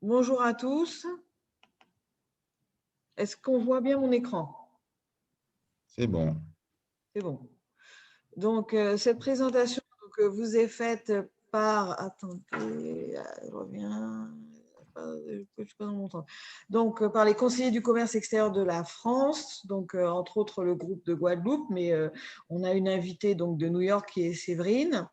Bonjour à tous. Est-ce qu'on voit bien mon écran? C'est bon. C'est bon. Donc, cette présentation vous est faite par… Attendez, je reviens. Je suis pas dans mon temps. Donc, par les conseillers du commerce extérieur de la France, donc entre autres le groupe de Guadeloupe, mais on a une invitée donc, de New York qui est Séverine,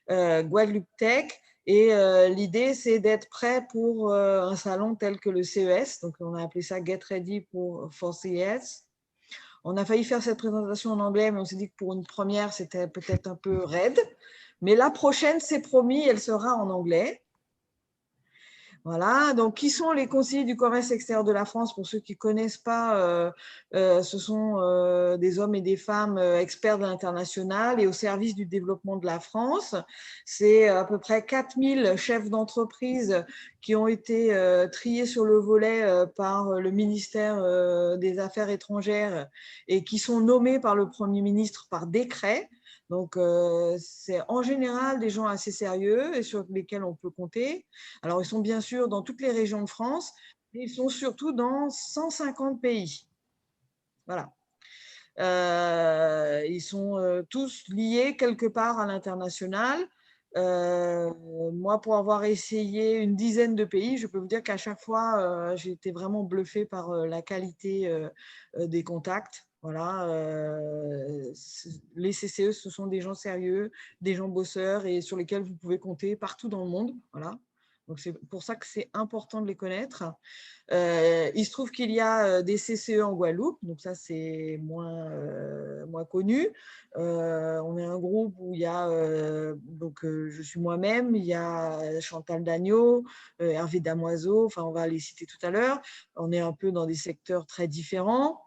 Guadeloupe Tech. Et l'idée, c'est d'être prêt pour un salon tel que le CES. Donc, on a appelé ça Get Ready for CES. On a failli faire cette présentation en anglais, mais on s'est dit que pour une première, c'était peut-être un peu raide. Mais la prochaine, c'est promis, elle sera en anglais. Voilà, donc qui sont les conseillers du commerce extérieur de la France? Pour ceux qui ne connaissent pas, ce sont des hommes et des femmes experts de l'international et au service du développement de la France. C'est à peu près 4000 chefs d'entreprise qui ont été triés sur le volet par le ministère des Affaires étrangères et qui sont nommés par le Premier ministre par décret. Donc, c'est en général des gens assez sérieux et sur lesquels on peut compter. Alors, ils sont bien sûr dans toutes les régions de France, mais ils sont surtout dans 150 pays. Voilà. Ils sont tous liés quelque part à l'international. Moi, pour avoir essayé une dizaine de pays, je peux vous dire qu'à chaque fois, j'ai été vraiment bluffée par la qualité des contacts. Voilà, les CCE, ce sont des gens sérieux, des gens bosseurs et sur lesquels vous pouvez compter partout dans le monde. Voilà. Donc, c'est pour ça que c'est important de les connaître. Il se trouve qu'il y a des CCE en Guadeloupe, donc ça c'est moins connu. On est un groupe où il y a, je suis moi-même, il y a Chantal Dagneau, Hervé Damoiseau, enfin on va les citer tout à l'heure. On est un peu dans des secteurs très différents.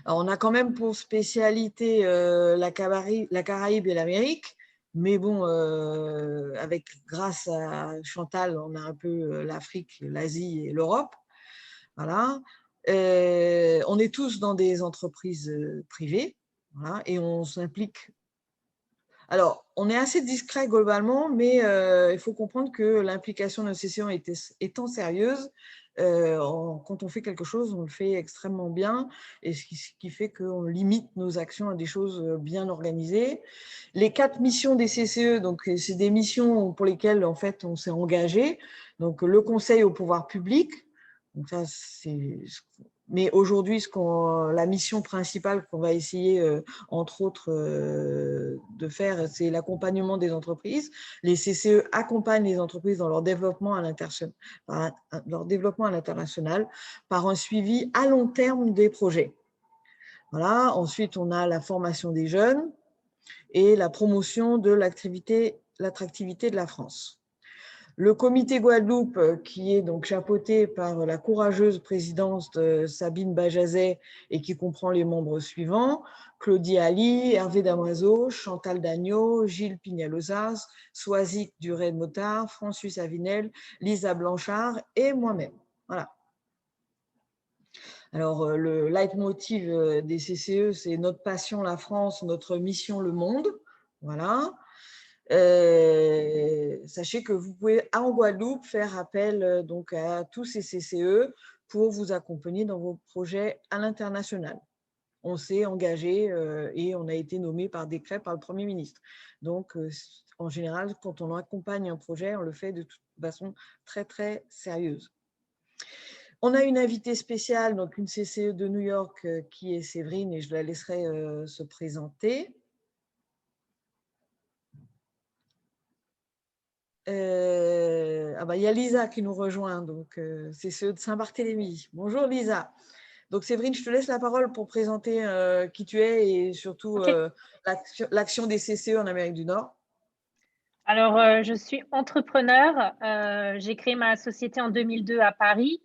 Alors, on a quand même pour spécialité la Caraïbe et l'Amérique. Mais bon, grâce à Chantal, on a un peu l'Afrique, l'Asie et l'Europe. Voilà. On est tous dans des entreprises privées, voilà, et on s'implique. Alors, on est assez discret globalement, mais il faut comprendre que l'implication d'un CCE étant sérieuse, quand on fait quelque chose, on le fait extrêmement bien, et ce qui fait qu'on limite nos actions à des choses bien organisées. Les 4 missions des CCE, donc c'est des missions pour lesquelles en fait on s'est engagé. Donc le conseil au pouvoir public. Donc ça, mais aujourd'hui, la mission principale qu'on va essayer, entre autres, de faire, c'est l'accompagnement des entreprises. Les CCE accompagnent les entreprises dans leur développement à l'international par un suivi à long terme des projets. Voilà. Ensuite, on a la formation des jeunes et la promotion de l'attractivité de la France. Le comité Guadeloupe, qui est donc chapeauté par la courageuse présidence de Sabine Bajazet et qui comprend les membres suivants: Claudie Ali, Hervé Damoiseau, Chantal Dagneau, Gilles Pignalozas, Soisic Duret-Motard, François Avinel, Lisa Blanchard et moi-même. Voilà. Alors, le leitmotiv des CCE, c'est notre passion la France, notre mission le monde. Voilà. Sachez que vous pouvez en Guadeloupe faire appel donc à tous ces CCE pour vous accompagner dans vos projets à l'international. On s'est engagé et on a été nommé par décret par le Premier ministre. Donc, en général, quand on accompagne un projet, on le fait de toute façon très, très sérieuse. On a une invitée spéciale, donc une CCE de New York qui est Séverine, et je la laisserai se présenter. Il y a Lisa qui nous rejoint, donc c'est ceux de Saint-Barthélemy. Bonjour Lisa. Donc Séverine, je te laisse la parole pour présenter qui tu es et surtout l'action des CCE en Amérique du Nord. Alors, je suis entrepreneur. J'ai créé ma société en 2002 à Paris.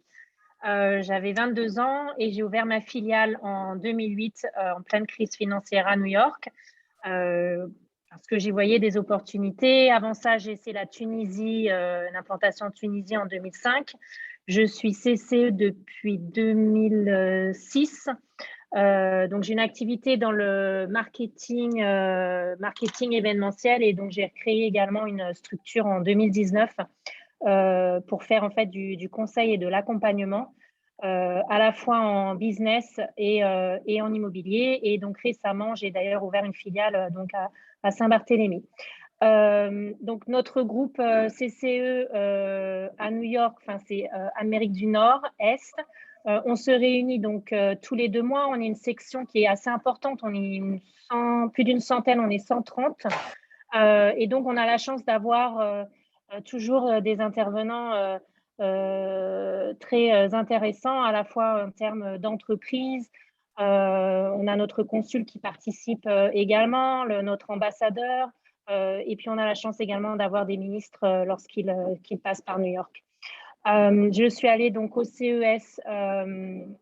J'avais 22 ans et j'ai ouvert ma filiale en 2008 en pleine crise financière à New York. Parce que j'y voyais des opportunités. Avant ça, j'ai essayé la Tunisie, l'implantation en Tunisie en 2005. Je suis CCE depuis 2006. Donc, j'ai une activité dans le marketing événementiel et donc j'ai créé également une structure en 2019 pour faire en fait du conseil et de l'accompagnement, à la fois en business et en immobilier. Et donc récemment, j'ai d'ailleurs ouvert une filiale donc à Saint-Barthélemy. Donc notre groupe CCE à New York, enfin c'est Amérique du Nord, Est. On se réunit donc tous les 2 mois. On est une section qui est assez importante. On est plus d'une centaine, on est 130. Et donc on a la chance d'avoir toujours des intervenants très intéressants, à la fois en termes d'entreprise. On a notre consul qui participe également, notre ambassadeur. Et puis, on a la chance également d'avoir des ministres lorsqu'ils passent par New York. Je suis allée donc au CES, je ne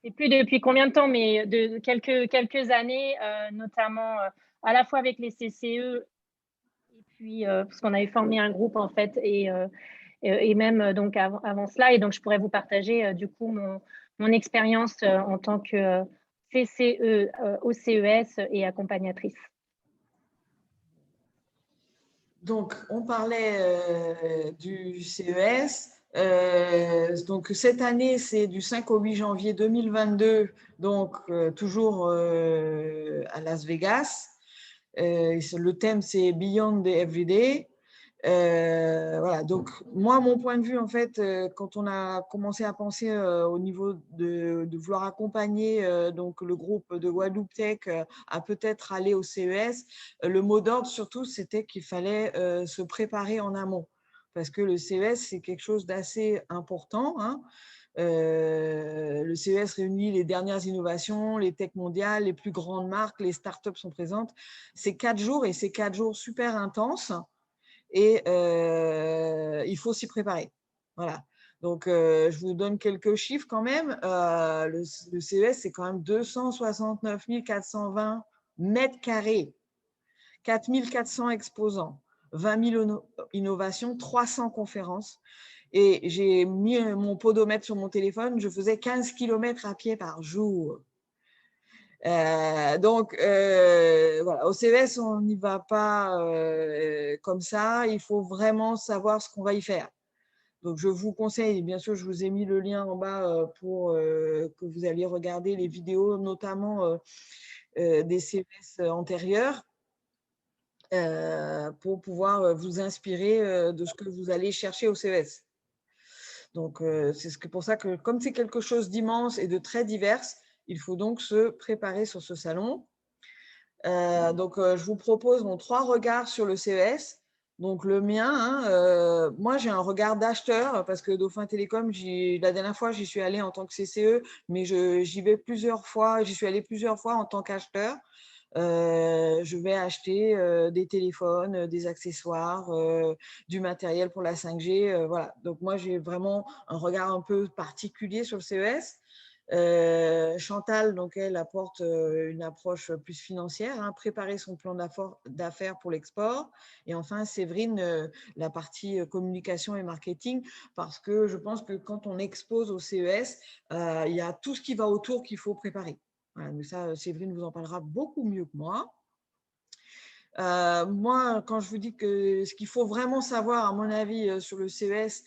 sais plus depuis combien de temps, mais de quelques années, notamment à la fois avec les CCE, et puis parce qu'on avait formé un groupe en fait, et même donc avant cela. Et donc, je pourrais vous partager du coup mon expérience en tant que CCE au CES et accompagnatrice. Donc, on parlait du CES. Donc, cette année, c'est du 5 au 8 janvier 2022, donc toujours à Las Vegas. Le thème, c'est Beyond the Everyday. Voilà, donc moi, mon point de vue, en fait, quand on a commencé à penser au niveau de vouloir accompagner donc le groupe de Guadeloupe Tech à peut-être aller au CES, le mot d'ordre surtout, c'était qu'il fallait se préparer en amont, parce que le CES, c'est quelque chose d'assez important, hein. Le CES réunit les dernières innovations, les techs mondiales, les plus grandes marques, les startups sont présentes. C'est 4 jours et c'est 4 jours super intenses. Et il faut s'y préparer. Voilà. Donc, je vous donne quelques chiffres quand même. Le CES, c'est quand même 269 420 mètres carrés, 4 400 exposants, 20 000 innovations, 300 conférences. Et j'ai mis mon podomètre sur mon téléphone, je faisais 15 km à pied par jour. Donc, voilà, au CES, on n'y va pas comme ça. Il faut vraiment savoir ce qu'on va y faire. Donc, je vous conseille, bien sûr, je vous ai mis le lien en bas pour que vous alliez regarder les vidéos, notamment des CES antérieurs, pour pouvoir vous inspirer de ce que vous allez chercher au CES. Donc, c'est pour ça que, comme c'est quelque chose d'immense et de très divers, il faut donc se préparer sur ce salon. Donc, je vous propose 3 regards sur le CES. Donc, le mien, hein, moi, j'ai un regard d'acheteur parce que Dauphin Télécom, la dernière fois, j'y suis allée en tant que CCE, mais j'y vais plusieurs fois. J'y suis allée plusieurs fois en tant qu'acheteur. Je vais acheter des téléphones, des accessoires, du matériel pour la 5G. Voilà. Donc, moi, j'ai vraiment un regard un peu particulier sur le CES. Chantal, donc, elle apporte une approche plus financière, hein, préparer son plan d'affaires pour l'export. Et enfin, Séverine, la partie communication et marketing, parce que je pense que quand on expose au CES, il y a tout ce qui va autour qu'il faut préparer. Voilà, mais ça, Séverine vous en parlera beaucoup mieux que moi. Moi, quand je vous dis que ce qu'il faut vraiment savoir, à mon avis, sur le CES,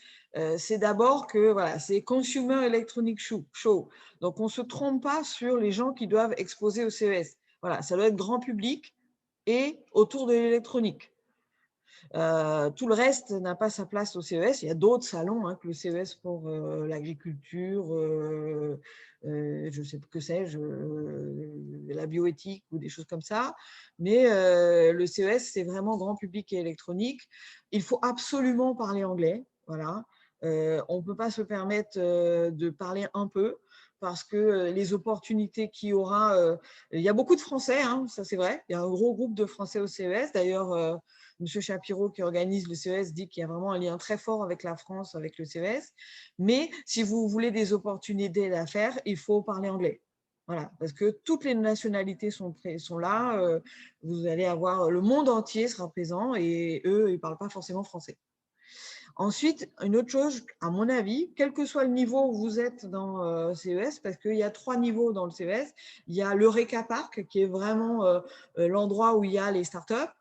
c'est d'abord que voilà, c'est Consumer Electronic Show. Donc, on ne se trompe pas sur les gens qui doivent exposer au CES. Voilà, ça doit être grand public et autour de l'électronique. Tout le reste n'a pas sa place au CES. Il y a d'autres salons hein, que le CES pour l'agriculture, je sais que sais-je, la bioéthique ou des choses comme ça. Mais le CES, c'est vraiment grand public et électronique. Il faut absolument parler anglais. Voilà. On ne peut pas se permettre de parler un peu parce que les opportunités qu'il y aura, il y a beaucoup de Français, hein, ça c'est vrai. Il y a un gros groupe de Français au CES. D'ailleurs, M. Chapiro, qui organise le CES, dit qu'il y a vraiment un lien très fort avec la France, avec le CES. Mais si vous voulez des opportunités d'affaires, il faut parler anglais. Voilà, parce que toutes les nationalités sont là. Vous allez avoir le monde entier sera présent et eux, ils ne parlent pas forcément français. Ensuite, une autre chose, à mon avis, quel que soit le niveau où vous êtes dans CES, parce qu'il y a 3 niveaux dans le CES, il y a l'Eureka Park, qui est vraiment l'endroit où il y a les startups.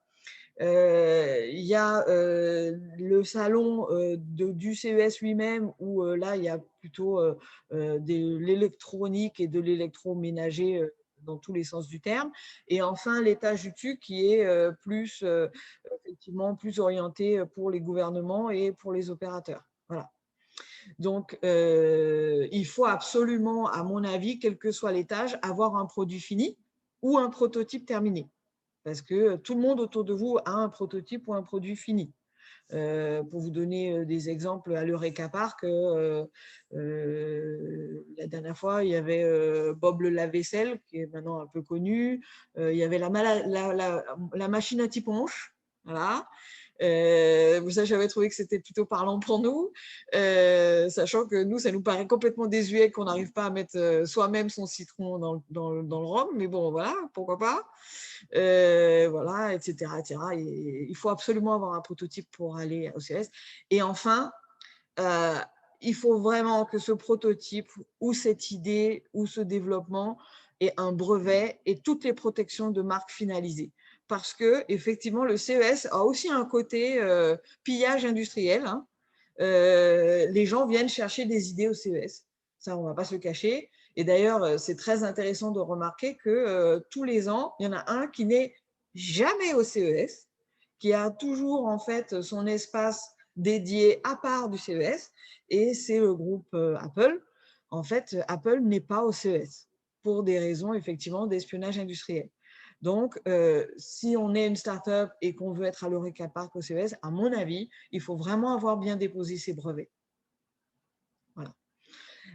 Il y a le salon du CES lui-même où là, il y a plutôt de l'électronique et de l'électroménager dans tous les sens du terme. Et enfin, l'étage du TUC qui est effectivement plus orienté pour les gouvernements et pour les opérateurs. Voilà. Donc, il faut absolument, à mon avis, quel que soit l'étage, avoir un produit fini ou un prototype terminé. Parce que tout le monde autour de vous a un prototype ou un produit fini. Pour vous donner des exemples, à l'Eureka Park, la dernière fois, il y avait Bob le lave-vaisselle, qui est maintenant un peu connu. Il y avait la machine à typonche. Voilà. Ça, j'avais trouvé que c'était plutôt parlant pour nous, sachant que nous, ça nous paraît complètement désuet qu'on n'arrive pas à mettre soi-même son citron dans le rhum, mais bon, voilà, pourquoi pas. Voilà, etc., etc. Et il faut absolument avoir un prototype pour aller au CES. Et enfin, il faut vraiment que ce prototype ou cette idée ou ce développement ait un brevet et toutes les protections de marque finalisées. Parce que effectivement, le CES a aussi un côté pillage industriel. Hein. Les gens viennent chercher des idées au CES. Ça, on ne va pas se le cacher. Et d'ailleurs, c'est très intéressant de remarquer que tous les ans, il y en a un qui n'est jamais au CES, qui a toujours en fait son espace dédié à part du CES, et c'est le groupe Apple. En fait, Apple n'est pas au CES pour des raisons effectivement d'espionnage industriel. Donc, si on est une start-up et qu'on veut être à l'Eureka Park au CES, à mon avis, il faut vraiment avoir bien déposé ses brevets. Voilà.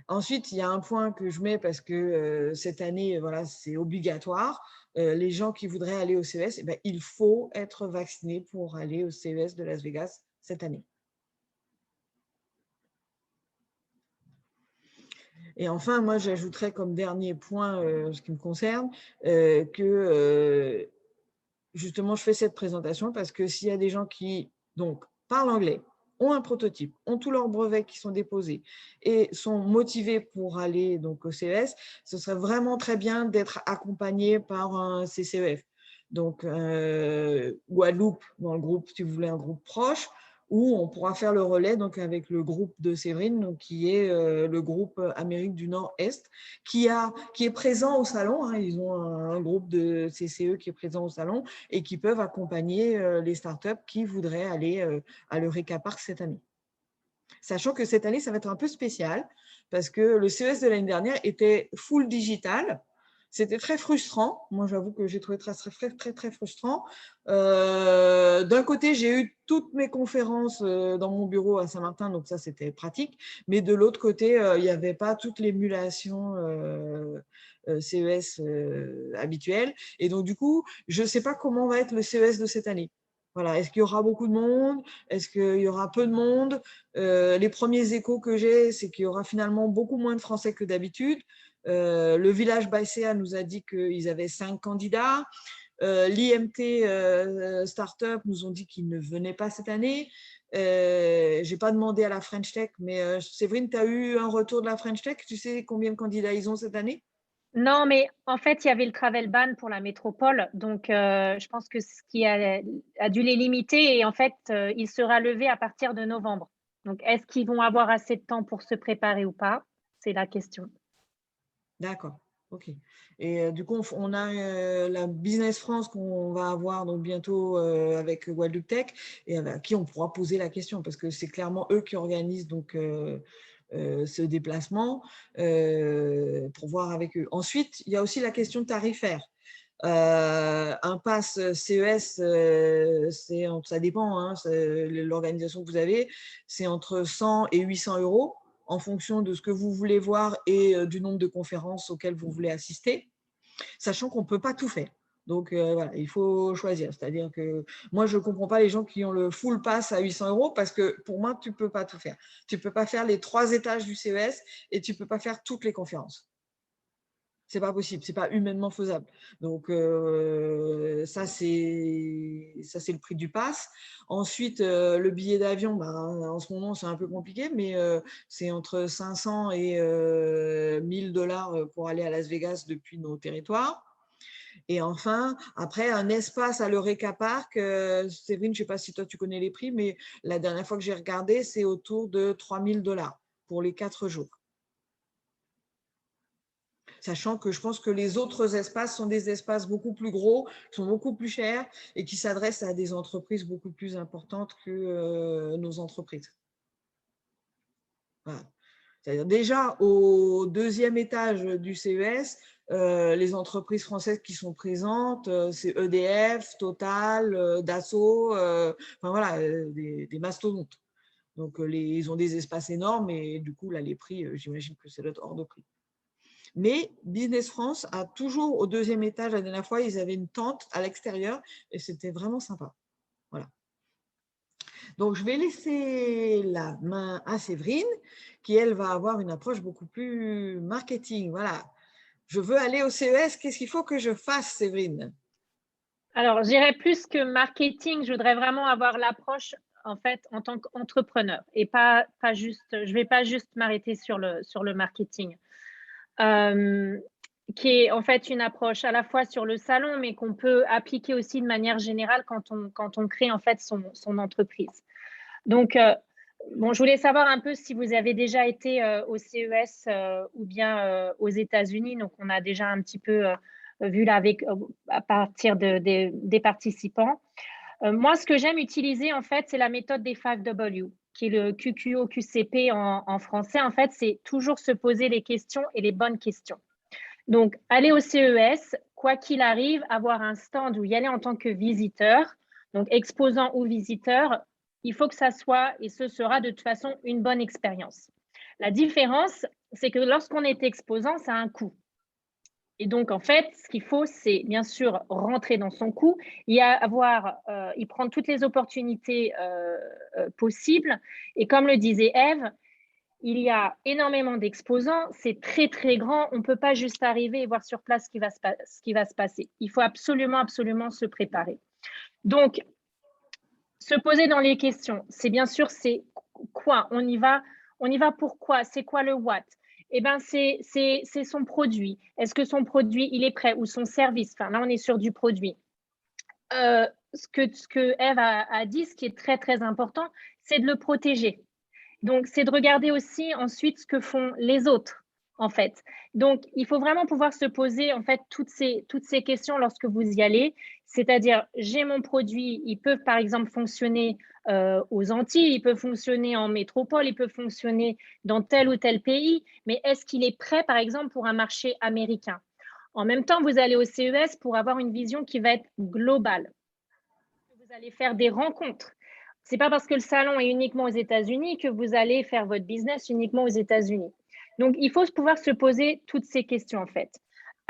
Ensuite, il y a un point que je mets parce que cette année, voilà, c'est obligatoire. Les gens qui voudraient aller au CES, eh ben, il faut être vacciné pour aller au CES de Las Vegas cette année. Et enfin, moi, j'ajouterais comme dernier point, ce qui me concerne, que justement, je fais cette présentation parce que s'il y a des gens qui donc, parlent anglais, ont un prototype, ont tous leurs brevets qui sont déposés et sont motivés pour aller donc, au CES, ce serait vraiment très bien d'être accompagné par un CCEF. Donc, Guadeloupe, dans le groupe, si vous voulez un groupe proche, où on pourra faire le relais donc, avec le groupe de Séverine, donc, qui est le groupe Amérique du Nord-Est, qui est présent au salon. Hein, ils ont un groupe de CCE qui est présent au salon et qui peuvent accompagner les startups qui voudraient aller à l'Eureka Park cette année. Sachant que cette année, ça va être un peu spécial parce que le CES de l'année dernière était full digital. C'était très frustrant. Moi, j'avoue que j'ai trouvé très frustrant. D'un côté, j'ai eu toutes mes conférences dans mon bureau à Saint-Martin, donc ça, c'était pratique. Mais de l'autre côté, il n'y avait pas toute l'émulation CES habituelle. Et donc, du coup, je ne sais pas comment va être le CES de cette année. Voilà. Est-ce qu'il y aura beaucoup de monde? Est-ce qu'il y aura peu de monde? Les premiers échos que j'ai, c'est qu'il y aura finalement beaucoup moins de Français que d'habitude. Le village Baïséa nous a dit qu'ils avaient 5 candidats. L'IMT Startup nous ont dit qu'ils ne venaient pas cette année. Je n'ai pas demandé à la French Tech, mais Séverine, tu as eu un retour de la French Tech? Tu sais combien de candidats ils ont cette année? Non, mais en fait, il y avait le travel ban pour la métropole. Donc, je pense que ce qui a dû les limiter. Et en fait, il sera levé à partir de novembre. Donc, est-ce qu'ils vont avoir assez de temps pour se préparer ou pas? C'est la question. D'accord. OK. Et du coup, on a la Business France qu'on va avoir donc bientôt avec Guadeloupe Tech et à qui on pourra poser la question parce que c'est clairement eux qui organisent donc ce déplacement pour voir avec eux. Ensuite, il y a aussi la question tarifaire. Un pass CES, ça dépend, hein, l'organisation que vous avez, c'est entre 100 et 800 € en fonction de ce que vous voulez voir et du nombre de conférences auxquelles vous voulez assister, sachant qu'on ne peut pas tout faire. Donc, voilà, il faut choisir. C'est-à-dire que moi, je ne comprends pas les gens qui ont le full pass à 800 € parce que pour moi, tu ne peux pas tout faire. Tu ne peux pas faire les 3 étages du CES et tu ne peux pas faire toutes les conférences. C'est pas possible, c'est pas humainement faisable. Donc ça c'est le prix du pass. Ensuite le billet d'avion, en ce moment c'est un peu compliqué, mais c'est entre 500 et 1000 $ pour aller à Las Vegas depuis nos territoires. Et enfin, après, un espace à l'Eureka Park, Séverine, je ne sais pas si toi tu connais les prix, mais la dernière fois que j'ai regardé, c'est autour de 3 000 $ pour les 4 jours. Sachant que je pense que les autres espaces sont des espaces beaucoup plus gros, qui sont beaucoup plus chers et qui s'adressent à des entreprises beaucoup plus importantes que nos entreprises. Voilà. C'est-à-dire déjà au 2e étage du CES, les entreprises françaises qui sont présentes, c'est EDF, Total, Dassault, enfin voilà, des mastodontes. Donc ils ont des espaces énormes et du coup là les prix, j'imagine que c'est hors de prix. Mais Business France a toujours au 2e étage, la dernière fois, ils avaient une tente à l'extérieur et c'était vraiment sympa. Voilà. Donc, je vais laisser la main à Séverine, qui, elle, va avoir une approche beaucoup plus marketing. Voilà. Je veux aller au CES, qu'est-ce qu'il faut que je fasse, Séverine? Alors, je dirais plus que marketing, je voudrais vraiment avoir l'approche en fait en tant qu'entrepreneur et pas juste, je ne vais pas juste m'arrêter sur le marketing. Qui est en fait une approche à la fois sur le salon, mais qu'on peut appliquer aussi de manière générale quand on crée en fait son entreprise. Donc, bon, je voulais savoir un peu si vous avez déjà été au CES ou bien aux États-Unis. Donc, on a déjà un petit peu vu là à partir des participants. Moi, ce que j'aime utiliser, en fait, c'est la méthode des 5W, qui est le QQO-QCP en français. En fait, c'est toujours se poser les questions et les bonnes questions. Donc, aller au CES, quoi qu'il arrive, avoir un stand où y aller en tant que visiteur, donc exposant ou visiteur, il faut que ça soit, et ce sera de toute façon une bonne expérience. La différence, c'est que lorsqu'on est exposant, ça a un coût. Et donc, en fait, ce qu'il faut, c'est bien sûr rentrer dans son coût, y prendre toutes les opportunités possibles. Et comme le disait Ève, il y a énormément d'exposants, c'est très, très grand. On ne peut pas juste arriver et voir sur place ce qui va se passer. Il faut absolument, absolument se préparer. Donc, se poser dans les questions, c'est bien sûr, c'est quoi? On y va pourquoi? C'est quoi le what? Eh bien, c'est son produit. Est-ce que son produit, il est prêt? Ou son service? Enfin, là, on est sur du produit. Ce que Ève a dit, ce qui est très, très important, c'est de le protéger. Donc, c'est de regarder aussi ensuite ce que font les autres, en fait. Donc, il faut vraiment pouvoir se poser, en fait, toutes ces questions lorsque vous y allez. C'est-à-dire, j'ai mon produit, il peut, par exemple, fonctionner aux Antilles, il peut fonctionner en métropole, il peut fonctionner dans tel ou tel pays, mais est-ce qu'il est prêt, par exemple, pour un marché américain? En même temps, vous allez au CES pour avoir une vision qui va être globale. Vous allez faire des rencontres. Ce n'est pas parce que le salon est uniquement aux États-Unis que vous allez faire votre business uniquement aux États-Unis. Donc, il faut pouvoir se poser toutes ces questions, en fait.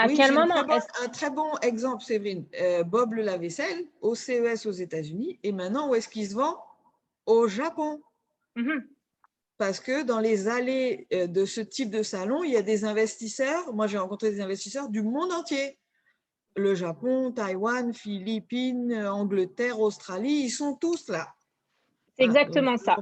Oui, j'ai un très bon exemple, Séverine. Bob le lave-vaisselle au CES aux États-Unis. Et maintenant, où est-ce qu'il se vend? Au Japon. Parce que dans les allées de ce type de salon, il y a des investisseurs. Moi, j'ai rencontré des investisseurs du monde entier. Le Japon, Taïwan, Philippines, Angleterre, Australie, ils sont tous là. C'est exactement ça.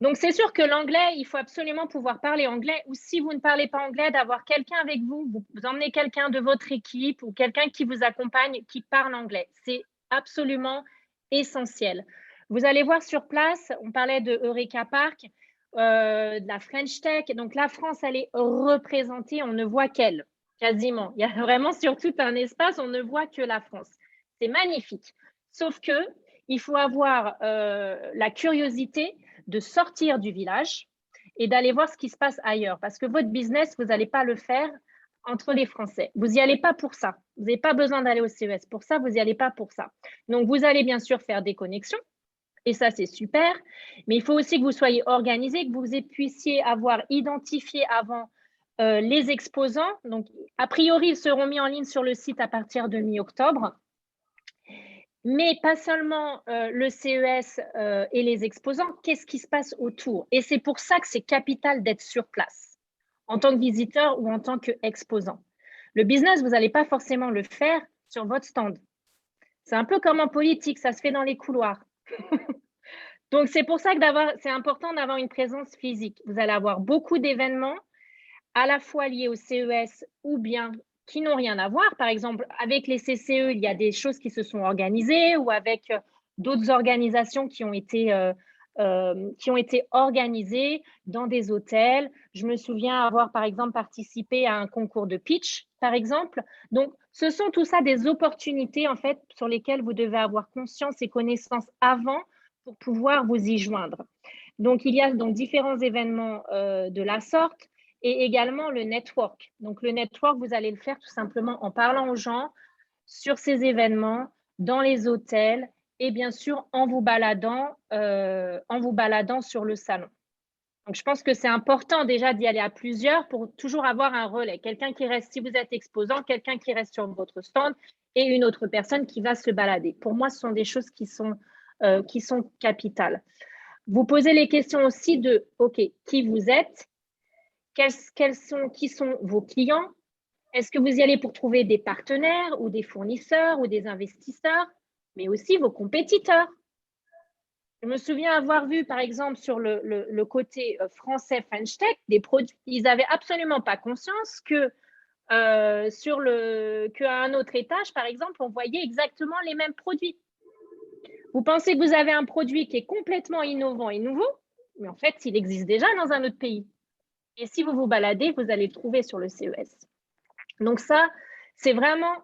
Donc, c'est sûr que l'anglais, il faut absolument pouvoir parler anglais, ou si vous ne parlez pas anglais, d'avoir quelqu'un avec vous, vous emmenez quelqu'un de votre équipe ou quelqu'un qui vous accompagne qui parle anglais. C'est absolument essentiel. Vous allez voir sur place, on parlait de Eureka Park, de la French Tech. Donc, la France, elle est représentée, on ne voit qu'elle, quasiment. Il y a vraiment sur tout un espace, on ne voit que la France. C'est magnifique. Sauf que il faut avoir la curiosité de sortir du village et d'aller voir ce qui se passe ailleurs. Parce que votre business, vous n'allez pas le faire entre les Français. Vous n'y allez pas pour ça. Vous n'avez pas besoin d'aller au CES pour ça. Vous n'y allez pas pour ça. Donc, vous allez bien sûr faire des connexions. Et ça, c'est super. Mais il faut aussi que vous soyez organisé, que vous puissiez avoir identifié avant les exposants. Donc, a priori, ils seront mis en ligne sur le site à partir de mi-octobre. Mais pas seulement le CES et les exposants, qu'est-ce qui se passe autour? Et c'est pour ça que c'est capital d'être sur place, en tant que visiteur ou en tant qu'exposant. Le business, vous n'allez pas forcément le faire sur votre stand. C'est un peu comme en politique, ça se fait dans les couloirs. Donc, c'est pour ça que c'est important d'avoir une présence physique. Vous allez avoir beaucoup d'événements, à la fois liés au CES ou bien qui n'ont rien à voir. Par exemple, avec les CCE, il y a des choses qui se sont organisées ou avec d'autres organisations qui ont été organisées dans des hôtels. Je me souviens avoir, par exemple, participé à un concours de pitch, par exemple. Donc, ce sont tout ça des opportunités, en fait, sur lesquelles vous devez avoir conscience et connaissance avant pour pouvoir vous y joindre. Donc, il y a donc différents événements de la sorte et également le network. Donc, le network, vous allez le faire tout simplement en parlant aux gens sur ces événements, dans les hôtels et bien sûr en vous baladant sur le salon. Donc, je pense que c'est important déjà d'y aller à plusieurs pour toujours avoir un relais. Quelqu'un qui reste, si vous êtes exposant, quelqu'un qui reste sur votre stand et une autre personne qui va se balader. Pour moi, ce sont des choses qui sont capitales. Vous posez les questions aussi de, OK, qui vous êtes, qui sont vos clients, est-ce que vous y allez pour trouver des partenaires ou des fournisseurs ou des investisseurs, mais aussi vos compétiteurs. Je me souviens avoir vu, par exemple, sur le côté français French Tech, des produits, ils n'avaient absolument pas conscience que qu'à un autre étage, par exemple, on voyait exactement les mêmes produits. Vous pensez que vous avez un produit qui est complètement innovant et nouveau, mais en fait, il existe déjà dans un autre pays. Et si vous vous baladez, vous allez le trouver sur le CES. Donc ça, c'est vraiment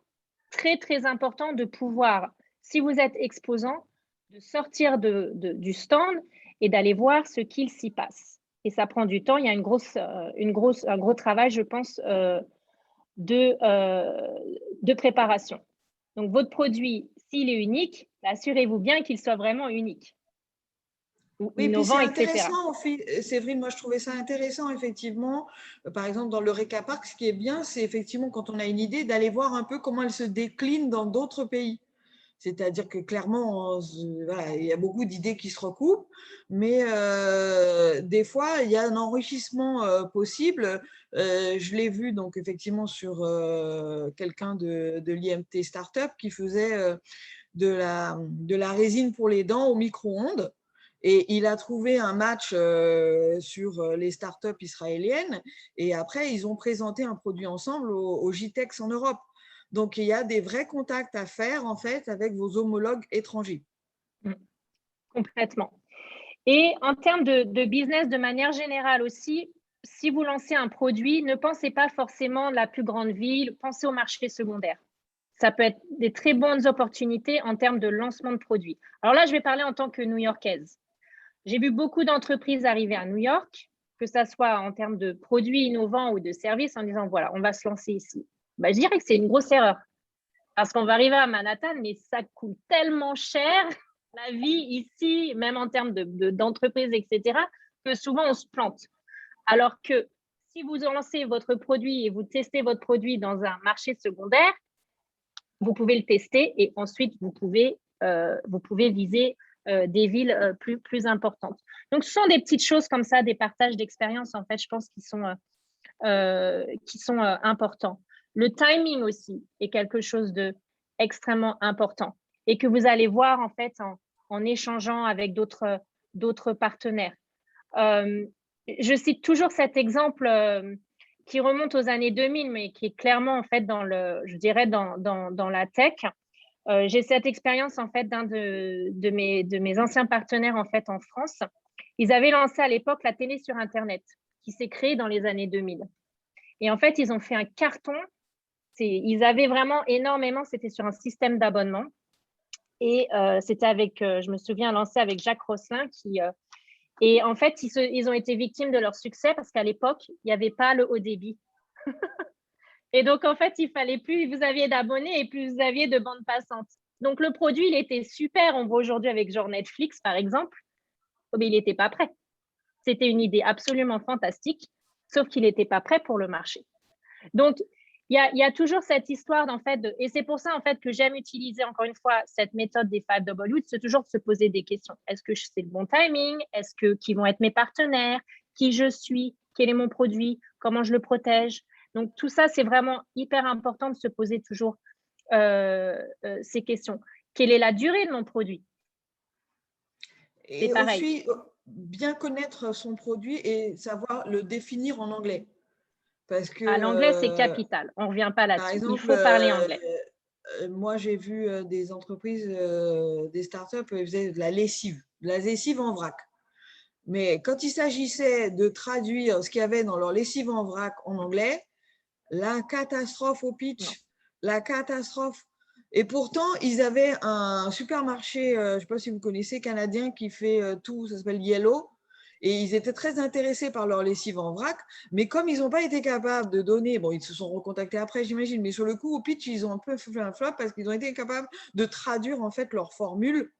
très, très important de pouvoir, si vous êtes exposant, de sortir du stand et d'aller voir ce qu'il s'y passe. Et ça prend du temps. Il y a un gros travail, je pense, de préparation. Donc, votre produit, s'il est unique, assurez-vous bien qu'il soit vraiment unique. Oui, innovant, puis c'est intéressant, Séverine, moi je trouvais ça intéressant, effectivement. Par exemple, dans le Recaparc, ce qui est bien, c'est effectivement quand on a une idée, d'aller voir un peu comment elle se décline dans d'autres pays. C'est-à-dire que clairement, voilà, il y a beaucoup d'idées qui se recoupent, mais des fois, il y a un enrichissement possible. Je l'ai vu donc effectivement sur quelqu'un de l'IMT Startup qui faisait de la résine pour les dents au micro-ondes. Et il a trouvé un match sur les startups israéliennes. Et après, ils ont présenté un produit ensemble au JTEX en Europe. Donc, il y a des vrais contacts à faire, en fait, avec vos homologues étrangers. Complètement. Et en termes de business de manière générale aussi, si vous lancez un produit, ne pensez pas forcément à la plus grande ville, pensez au marché secondaire. Ça peut être des très bonnes opportunités en termes de lancement de produits. Alors là, je vais parler en tant que New-Yorkaise. J'ai vu beaucoup d'entreprises arriver à New York, que ce soit en termes de produits innovants ou de services, en disant, voilà, on va se lancer ici. Je dirais que c'est une grosse erreur. Parce qu'on va arriver à Manhattan, mais ça coûte tellement cher, la vie ici, même en termes d'entreprise, etc., que souvent on se plante. Alors que si vous lancez votre produit et vous testez votre produit dans un marché secondaire, vous pouvez le tester et ensuite vous pouvez viser des villes plus importantes. Donc, ce sont des petites choses comme ça, des partages d'expériences, en fait, je pense, qui sont importants. Le timing aussi est quelque chose d'extrêmement important et que vous allez voir, en fait, en échangeant avec d'autres partenaires. Je cite toujours cet exemple qui remonte aux années 2000, mais qui est clairement, en fait, dans la tech. J'ai cette expérience, en fait, d'un de mes anciens partenaires, en fait, en France. Ils avaient lancé à l'époque la télé sur Internet, qui s'est créée dans les années 2000. Et en fait, ils ont fait un carton. Ils avaient vraiment énormément, c'était sur un système d'abonnement. Et c'était je me souviens, lancé avec Jacques Rosselin, et en fait, ils ont été victimes de leur succès parce qu'à l'époque, il n'y avait pas le haut débit. Et donc, en fait, il fallait plus vous aviez d'abonnés et plus vous aviez de bandes passantes. Donc, le produit, il était super. On voit aujourd'hui avec genre Netflix, par exemple. Mais il n'était pas prêt. C'était une idée absolument fantastique, sauf qu'il n'était pas prêt pour le marché. Donc, il y a toujours cette histoire, en fait, et c'est pour ça, en fait, que j'aime utiliser, encore une fois, cette méthode des 5W, c'est toujours de se poser des questions. Est-ce que c'est le bon timing? Qui vont être mes partenaires? Qui je suis? Quel est mon produit? Comment je le protège? Donc, tout ça, c'est vraiment hyper important de se poser toujours ces questions. Quelle est la durée de mon produit? Et aussi, bien connaître son produit et savoir le définir en anglais. parce que, L'anglais, c'est capital. On ne revient pas par là-dessus. Il exemple, faut parler anglais. moi, j'ai vu des entreprises, des startups, ils faisaient de la lessive en vrac. Mais quand il s'agissait de traduire ce qu'il y avait dans leur lessive en vrac en anglais, la catastrophe au pitch, la catastrophe. Et pourtant, ils avaient un supermarché, je ne sais pas si vous connaissez, canadien, qui fait tout, ça s'appelle Yellow. Et ils étaient très intéressés par leur lessive en vrac, mais comme ils n'ont pas été capables de donner, bon, ils se sont recontactés après, j'imagine, mais sur le coup, au pitch, ils ont un peu fait un flop parce qu'ils ont été incapables de traduire en fait leur formule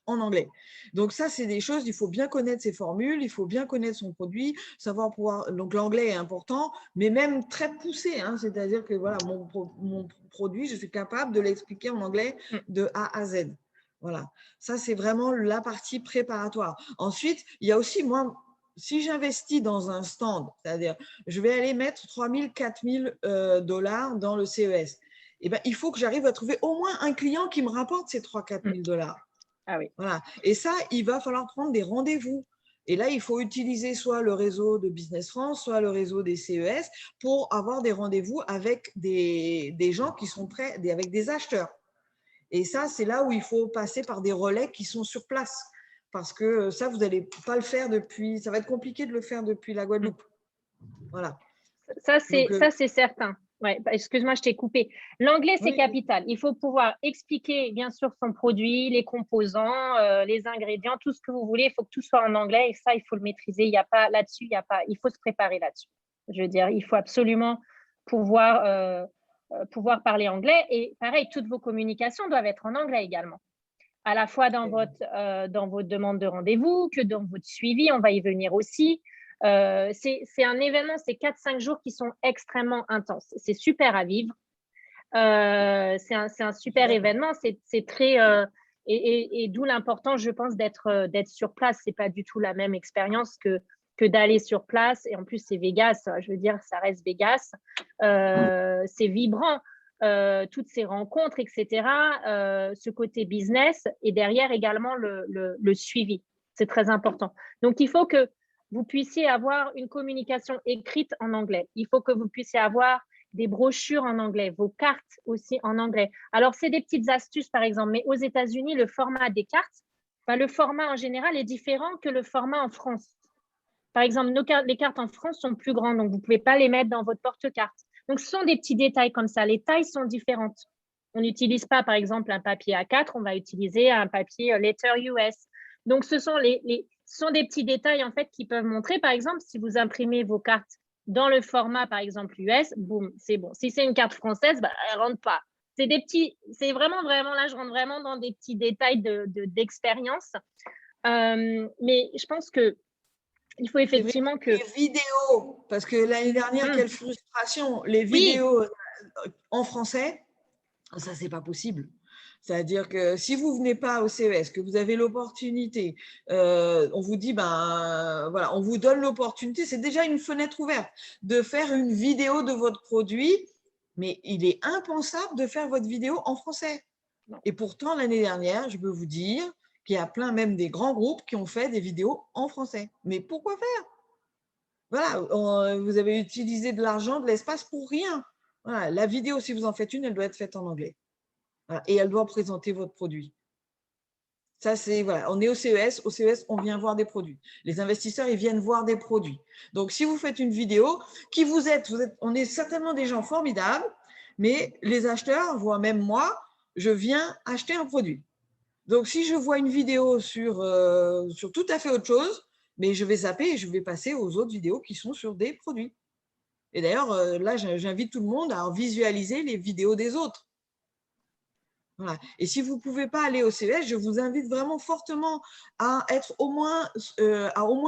en anglais. Donc ça, c'est des choses, il faut bien connaître ses formules, il faut bien connaître son produit, savoir pouvoir… Donc l'anglais est important, mais même très poussé, hein, c'est-à-dire que voilà, mon produit, je suis capable de l'expliquer en anglais de A à Z. Voilà, ça c'est vraiment la partie préparatoire. Ensuite, il y a aussi, moi, si j'investis dans un stand, c'est-à-dire je vais aller mettre 3 000, 4 000 dollars dans le CES, eh ben, il faut que j'arrive à trouver au moins un client qui me rapporte ces 3 000, 4 000 dollars. Ah oui. Voilà. Et ça, il va falloir prendre des rendez-vous. Et là, il faut utiliser soit le réseau de Business France, soit le réseau des CES pour avoir des rendez-vous avec des gens qui sont prêts, avec des acheteurs. Et ça, c'est là où il faut passer par des relais qui sont sur place. Parce que ça, vous n'allez pas le faire depuis… Ça va être compliqué de le faire depuis la Guadeloupe. Voilà. Ça, c'est certain. Ouais, excuse-moi, je t'ai coupé. L'anglais, c'est capital. Il faut pouvoir expliquer, bien sûr, son produit, les composants, les ingrédients, tout ce que vous voulez. Il faut que tout soit en anglais et ça, il faut le maîtriser. Il n'y a pas là-dessus, il faut se préparer là-dessus. Je veux dire, il faut absolument pouvoir parler anglais. Et pareil, toutes vos communications doivent être en anglais également. À la fois dans votre demande de rendez-vous que dans votre suivi. On va y venir aussi. C'est un événement, c'est 4-5 jours qui sont extrêmement intenses. C'est super à vivre. C'est un super événement. C'est très… et d'où l'importance, je pense, d'être sur place. Ce n'est pas du tout la même expérience que d'aller sur place. Et en plus, c'est Vegas. Je veux dire, ça reste Vegas. C'est vibrant. Toutes ces rencontres, etc. Ce côté business et derrière également le suivi. C'est très important. Donc, il faut que vous puissiez avoir une communication écrite en anglais. Il faut que vous puissiez avoir des brochures en anglais, vos cartes aussi en anglais. Alors, c'est des petites astuces, par exemple, mais aux États-Unis, le format des cartes, le format en général est différent que le format en France. Par exemple, les cartes en France sont plus grandes, donc vous ne pouvez pas les mettre dans votre porte-carte. Donc, ce sont des petits détails comme ça. Les tailles sont différentes. On n'utilise pas, par exemple, un papier A4, on va utiliser un papier Letter US. Donc, ce sont des petits détails en fait qui peuvent montrer, par exemple, si vous imprimez vos cartes dans le format, par exemple, US, boum, c'est bon. Si c'est une carte française, elle ne rentre pas. C'est vraiment, là, je rentre vraiment dans des petits détails d'expérience. Mais je pense que il faut effectivement que… Les vidéos, parce que l'année dernière, quelle frustration, les vidéos en français, ça, c'est pas possible. C'est-à-dire que si vous ne venez pas au CES, que vous avez l'opportunité, on vous dit, voilà, on vous donne l'opportunité, c'est déjà une fenêtre ouverte de faire une vidéo de votre produit, mais il est impensable de faire votre vidéo en français. Et pourtant, l'année dernière, je peux vous dire qu'il y a plein, même des grands groupes qui ont fait des vidéos en français. Mais pourquoi faire? Voilà, vous avez utilisé de l'argent, de l'espace pour rien. Voilà, la vidéo, si vous en faites une, elle doit être faite en anglais. Voilà, et elle doit présenter votre produit. Ça, c'est voilà, on est au CES. Au CES, on vient voir des produits. Les investisseurs, ils viennent voir des produits. Donc, si vous faites une vidéo, qui vous êtes, on est certainement des gens formidables, mais les acheteurs, voire même moi, je viens acheter un produit. Donc, si je vois une vidéo sur tout à fait autre chose, mais je vais zapper et je vais passer aux autres vidéos qui sont sur des produits. Et d'ailleurs, là, j'invite tout le monde à visualiser les vidéos des autres. Voilà. Et si vous ne pouvez pas aller au CES, je vous invite vraiment fortement à être au moins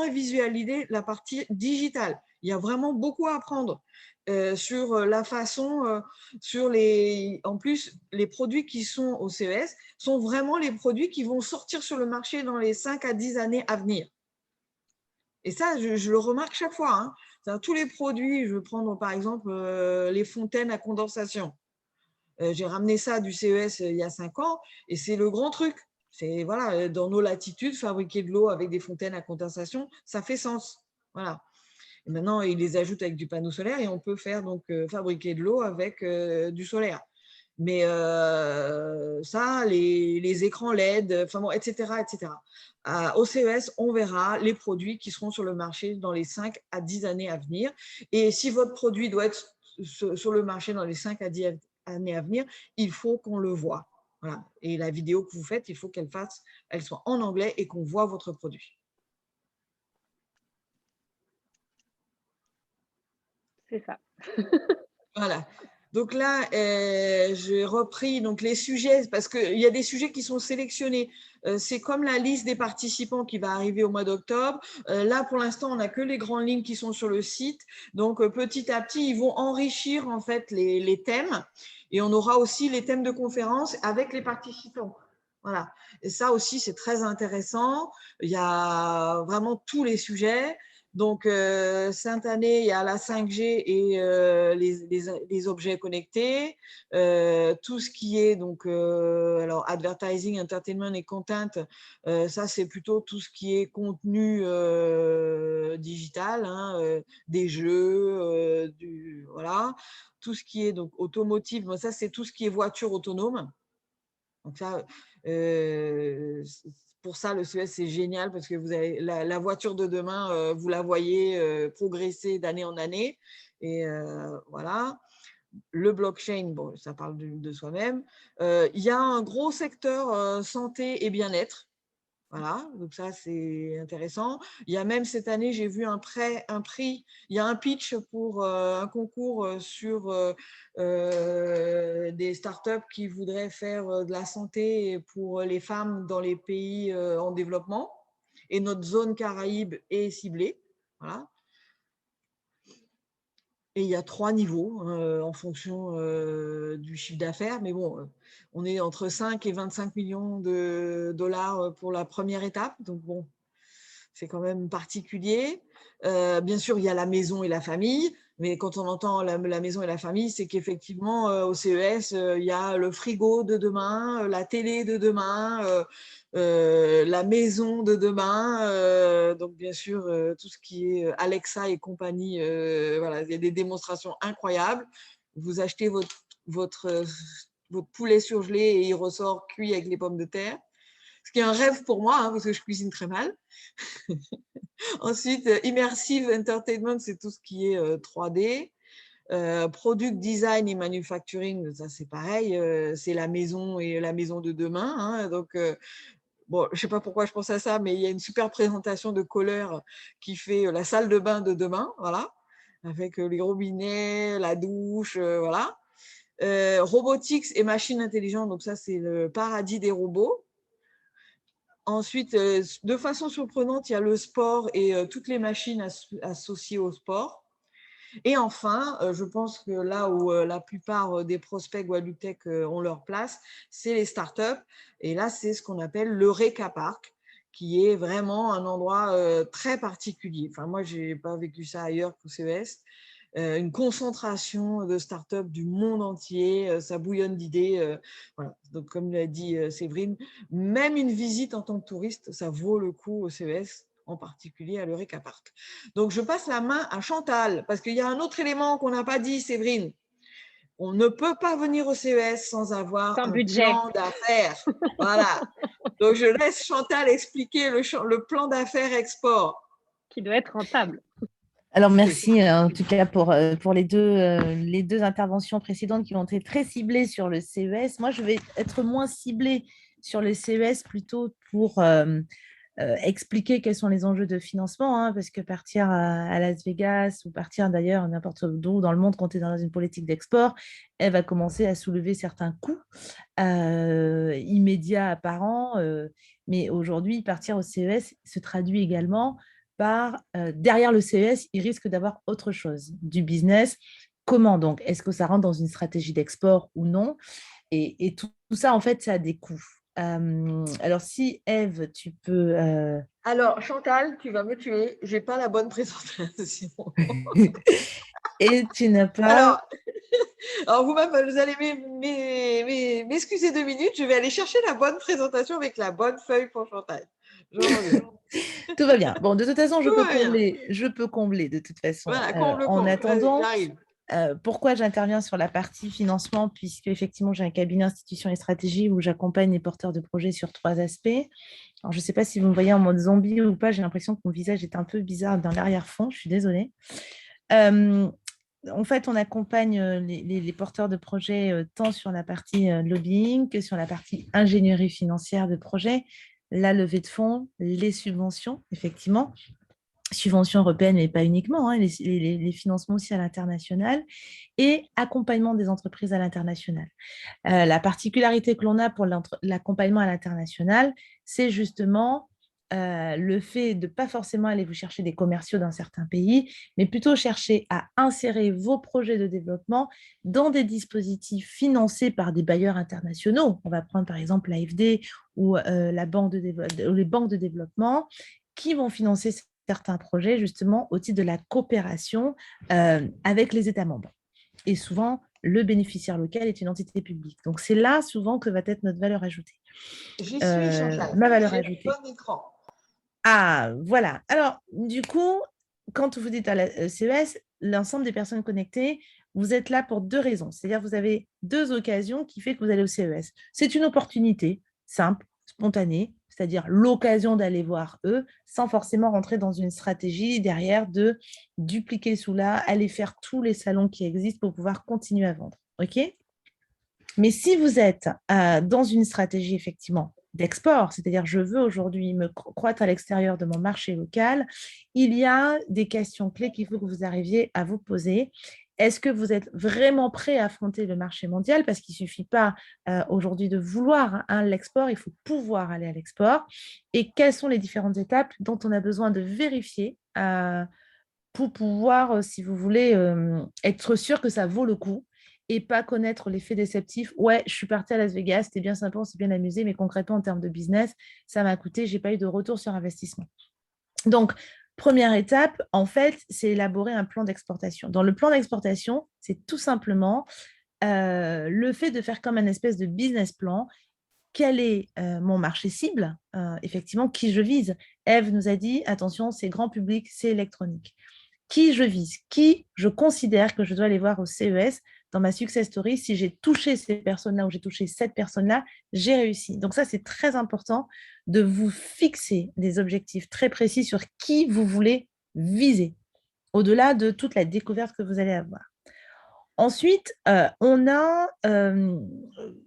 visualiser la partie digitale. Il y a vraiment beaucoup à apprendre sur la façon, en plus, les produits qui sont au CES sont vraiment les produits qui vont sortir sur le marché dans les 5 à 10 années à venir. Et ça, je le remarque chaque fois. Hein. Tous les produits, je vais prendre par exemple les fontaines à condensation. J'ai ramené ça du CES il y a 5 ans et c'est le grand truc. C'est voilà, dans nos latitudes, fabriquer de l'eau avec des fontaines à condensation, ça fait sens. Voilà. Et maintenant, ils les ajoutent avec du panneau solaire et on peut faire donc fabriquer de l'eau avec du solaire. Mais ça, les écrans LED, enfin bon, etc., etc. Au CES, on verra les produits qui seront sur le marché dans les 5 à 10 années à venir. Et si votre produit doit être sur le marché dans les 5 à 10 années à venir, il faut qu'on le voit. Voilà. Et la vidéo que vous faites, il faut qu'elle soit en anglais et qu'on voit votre produit. C'est ça. Voilà. Donc là, j'ai repris donc, les sujets, parce qu'il y a des sujets qui sont sélectionnés. C'est comme la liste des participants qui va arriver au mois d'octobre. Là, pour l'instant, on n'a que les grandes lignes qui sont sur le site. Donc, petit à petit, ils vont enrichir en fait les thèmes. Et on aura aussi les thèmes de conférence avec les participants. Voilà. Et ça aussi, c'est très intéressant. Il y a vraiment tous les sujets. Donc, cette année, il y a la 5G et les objets connectés. Tout ce qui est donc, alors, advertising, entertainment et content, ça, c'est plutôt tout ce qui est contenu digital, hein, des jeux, voilà. Tout ce qui est donc automotive, ça, c'est tout ce qui est voiture autonome. Donc ça, pour ça, le CES, c'est génial parce que vous avez la voiture de demain, vous la voyez progresser d'année en année. Et voilà. Le blockchain, bon, ça parle de soi-même. Il y a un gros secteur santé et bien-être. Voilà, donc ça, c'est intéressant. Il y a même cette année, j'ai vu un prix, il y a un pitch pour un concours sur des startups qui voudraient faire de la santé pour les femmes dans les pays en développement. Et notre zone Caraïbes est ciblée. Voilà. Et il y a 3 niveaux en fonction du chiffre d'affaires. Mais bon, on est entre 5 et 25 millions de dollars pour la première étape. Donc bon, c'est quand même particulier. Bien sûr, il y a la maison et la famille. Mais quand on entend la maison et la famille, c'est qu'effectivement, au CES, il y a le frigo de demain, la télé de demain, la maison de demain. Donc, bien sûr, tout ce qui est Alexa et compagnie, voilà, il y a des démonstrations incroyables. Vous achetez votre poulet surgelé et il ressort cuit avec les pommes de terre. Ce qui est un rêve pour moi, hein, parce que je cuisine très mal. Ensuite, Immersive Entertainment, c'est tout ce qui est 3D. Product Design et Manufacturing, ça c'est pareil, c'est la maison et la maison de demain. Hein, donc, bon, je ne sais pas pourquoi je pense à ça, mais il y a une super présentation de Kohler qui fait la salle de bain de demain, voilà, avec les robinets, la douche, voilà. Robotics et machines intelligentes, donc ça c'est le paradis des robots. Ensuite, de façon surprenante, il y a le sport et toutes les machines associées au sport. Et enfin, je pense que là où la plupart des prospects Guadeloupe ont leur place, c'est les startups. Et là, c'est ce qu'on appelle l'Eureka Park, qui est vraiment un endroit très particulier. Enfin, moi, je n'ai pas vécu ça ailleurs qu'au CES. Une concentration de startups du monde entier, ça bouillonne d'idées. Voilà. Donc, comme l'a dit Séverine, même une visite en tant que touriste, ça vaut le coup au CES, en particulier à l'Eureka Park. Donc, je passe la main à Chantal, parce qu'il y a un autre élément qu'on n'a pas dit, Séverine. On ne peut pas venir au CES sans avoir un budget. plan d'affaires. Voilà. Donc, je laisse Chantal expliquer le plan d'affaires export. Qui doit être rentable. Alors, merci en tout cas pour les deux interventions précédentes qui ont été très ciblées sur le CES. Moi, je vais être moins ciblée sur le CES plutôt pour expliquer quels sont les enjeux de financement, hein, parce que partir à Las Vegas ou partir d'ailleurs n'importe où dans le monde quand tu es dans une politique d'export, elle va commencer à soulever certains coûts immédiats, apparents. Mais aujourd'hui, partir au CES se traduit également par derrière le CES, il risque d'avoir autre chose, du business. Comment donc? Est-ce que ça rentre dans une stratégie d'export ou non? Et tout ça, en fait, ça a des coûts. Alors, si Ève, tu peux… Alors, Chantal, tu vas me tuer. Je n'ai pas la bonne présentation. Et tu n'as pas… Alors vous-même, vous allez m'excuser 2 minutes. Je vais aller chercher la bonne présentation avec la bonne feuille pour Chantal. Je reviens. Tout va bien. Bon, de toute façon, Tout va bien. je peux combler de toute façon. Voilà, comble, En comble. Vas-y, attendant, j'arrive. pourquoi j'interviens sur la partie financement, puisque effectivement, j'ai un cabinet institution et stratégie où j'accompagne les porteurs de projets sur 3 aspects. Alors, je ne sais pas si vous me voyez en mode zombie ou pas, j'ai l'impression que mon visage est un peu bizarre dans l'arrière-fond, je suis désolée. Euh, En fait, on accompagne les porteurs de projets tant sur la partie lobbying que sur la partie ingénierie financière de projet, la levée de fonds, les subventions, effectivement, subventions européennes, mais pas uniquement, hein, les financements aussi à l'international et accompagnement des entreprises à l'international. La particularité que l'on a pour l'accompagnement à l'international, c'est justement le fait de ne pas forcément aller vous chercher des commerciaux dans certains pays, mais plutôt chercher à insérer vos projets de développement dans des dispositifs financés par des bailleurs internationaux. On va prendre par exemple l'AFD ou les banques de développement qui vont financer certains projets justement au titre de la coopération avec les États membres. Et souvent, le bénéficiaire local est une entité publique. Donc, c'est là souvent que va être notre valeur ajoutée. J'y suis, Chantal. Ma valeur J'ai ajoutée. le bon écran. Ah, voilà. Alors, du coup, quand vous dites à la CES, l'ensemble des personnes connectées, vous êtes là pour 2 raisons. C'est-à-dire vous avez 2 occasions qui fait que vous allez au CES. C'est une opportunité simple, spontanée, c'est-à-dire l'occasion d'aller voir eux, sans forcément rentrer dans une stratégie derrière de dupliquer sous-là, aller faire tous les salons qui existent pour pouvoir continuer à vendre. OK ? Mais si vous êtes dans une stratégie effectivement d'export, c'est-à-dire je veux aujourd'hui me croître à l'extérieur de mon marché local, il y a des questions clés qu'il faut que vous arriviez à vous poser. Est-ce que vous êtes vraiment prêt à affronter le marché mondial? Parce qu'il ne suffit pas aujourd'hui de vouloir l'export, il faut pouvoir aller à l'export. Et quelles sont les différentes étapes dont on a besoin de vérifier pour pouvoir, si vous voulez, être sûr que ça vaut le coup et pas connaître l'effet déceptif. Ouais, je suis partie à Las Vegas, c'était bien sympa, on s'est bien amusé, mais concrètement, en termes de business, ça m'a coûté, je n'ai pas eu de retour sur investissement. Donc, première étape, en fait, c'est élaborer un plan d'exportation. Dans le plan d'exportation, c'est tout simplement le fait de faire comme un espèce de business plan. Quel est mon marché cible, effectivement, qui je vise. Eve nous a dit, attention, c'est grand public, c'est électronique. Qui je vise, qui je considère que je dois aller voir au CES dans ma success story. Si j'ai touché ces personnes-là ou j'ai touché cette personne-là, j'ai réussi. Donc ça, c'est très important de vous fixer des objectifs très précis sur qui vous voulez viser, au-delà de toute la découverte que vous allez avoir. Ensuite, on a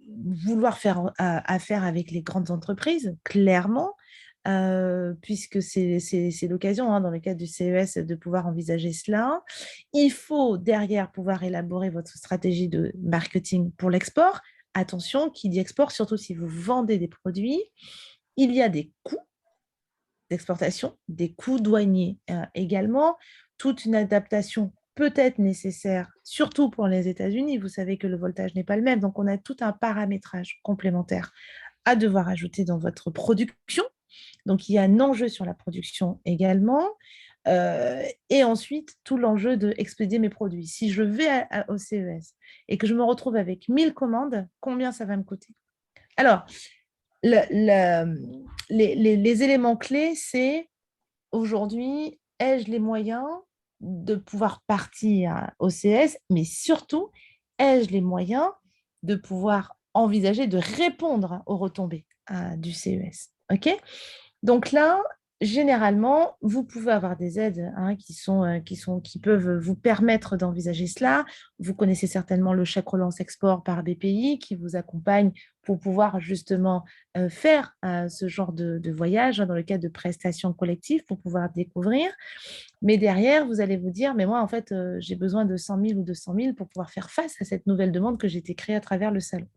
vouloir faire affaire avec les grandes entreprises, clairement, puisque c'est l'occasion, hein, dans le cadre du CES, de pouvoir envisager cela. Il faut derrière pouvoir élaborer votre stratégie de marketing pour l'export. Attention, qui dit export, surtout si vous vendez des produits, il y a des coûts d'exportation, des coûts douaniers également, toute une adaptation peut être nécessaire, surtout pour les États-Unis. Vous savez que le voltage n'est pas le même, donc on a tout un paramétrage complémentaire à devoir ajouter dans votre production. Donc, il y a un enjeu sur la production également. Et ensuite, tout l'enjeu d'expédier mes produits. Si je vais au CES et que je me retrouve avec 1000 commandes, combien ça va me coûter? Alors, les éléments clés, c'est aujourd'hui, ai-je les moyens de pouvoir partir au CS, mais surtout, ai-je les moyens de pouvoir envisager de répondre aux retombées du CES. OK? Donc là, généralement, vous pouvez avoir des aides qui peuvent vous permettre d'envisager cela. Vous connaissez certainement le chèque relance export par BPI qui vous accompagne pour pouvoir justement faire ce genre de voyage dans le cadre de prestations collectives pour pouvoir découvrir. Mais derrière, vous allez vous dire, mais moi, en fait, j'ai besoin de 100 000 ou 200 000 pour pouvoir faire face à cette nouvelle demande que j'ai été créée à travers le salon.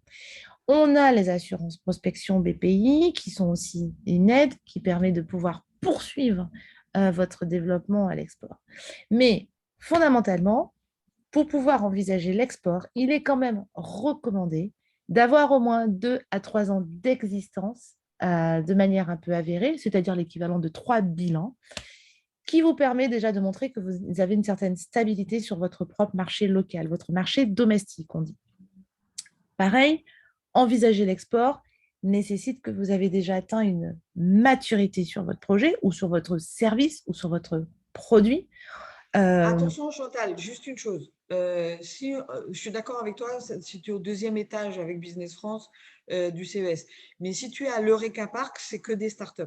On a les assurances prospection BPI qui sont aussi une aide qui permet de pouvoir poursuivre votre développement à l'export. Mais fondamentalement, pour pouvoir envisager l'export, il est quand même recommandé d'avoir au moins 2 à 3 ans d'existence de manière un peu avérée, c'est-à-dire l'équivalent de 3 bilans, qui vous permet déjà de montrer que vous avez une certaine stabilité sur votre propre marché local, votre marché domestique, on dit. Pareil, envisager l'export, nécessite que vous avez déjà atteint une maturité sur votre projet ou sur votre service ou sur votre produit. Attention, Chantal, juste une chose. Je suis d'accord avec toi, si tu es au deuxième étage avec Business France du CES, mais si tu es à l'Eureka Park, c'est que des startups.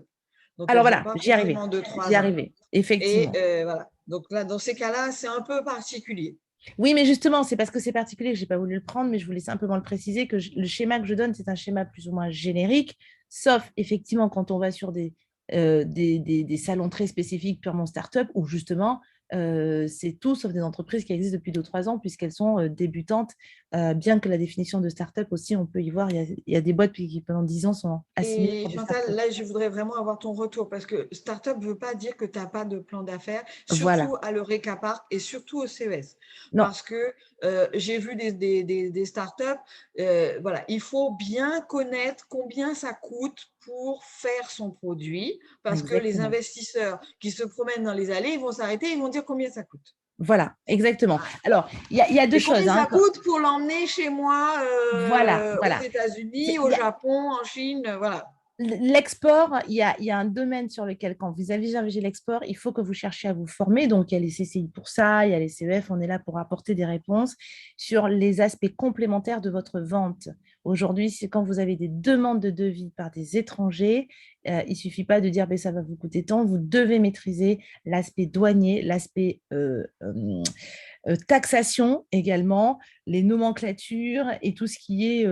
Donc, Alors elles n'ont voilà, pas j'y arrivais. forcément de J'y 3 ans. arrivais, Et effectivement. voilà. Donc là, dans ces cas-là, c'est un peu particulier. Oui, mais justement, c'est parce que c'est particulier que je n'ai pas voulu le prendre, mais je voulais simplement le préciser que le schéma que je donne, c'est un schéma plus ou moins générique, sauf effectivement quand on va sur des salons très spécifiques purement start-up, où justement, c'est tout sauf des entreprises qui existent depuis 2-3 ans, puisqu'elles sont débutantes, bien que la définition de start-up aussi, on peut y voir, il y a des boîtes qui pendant 10 ans sont assimilées Et pour des Chantal, start-up. là, je voudrais vraiment avoir ton retour parce que start-up ne veut pas dire que tu n'as pas de plan d'affaires, Voilà. surtout à l'Eureka Park et surtout au CES. Non, Parce que j'ai vu des start-up, voilà, il faut bien connaître combien ça coûte pour faire son produit parce que les exactement. investisseurs qui se promènent dans les allées, ils vont s'arrêter, ils vont dire combien ça coûte. Voilà, exactement. Alors, il y a deux Et choses. combien ça coûte pour l'emmener chez moi Voilà, aux voilà. États-Unis, au Japon, en Chine, voilà. L'export, il y a un domaine sur lequel, quand vous envisagez l'export, il faut que vous cherchiez à vous former. Donc, il y a les CCI pour ça, il y a les CEF, on est là pour apporter des réponses sur les aspects complémentaires de votre vente. Aujourd'hui, c'est quand vous avez des demandes de devis par des étrangers, il ne suffit pas de dire ben, ça va vous coûter tant, vous devez maîtriser l'aspect douanier, l'aspect taxation également, les nomenclatures et tout ce qui est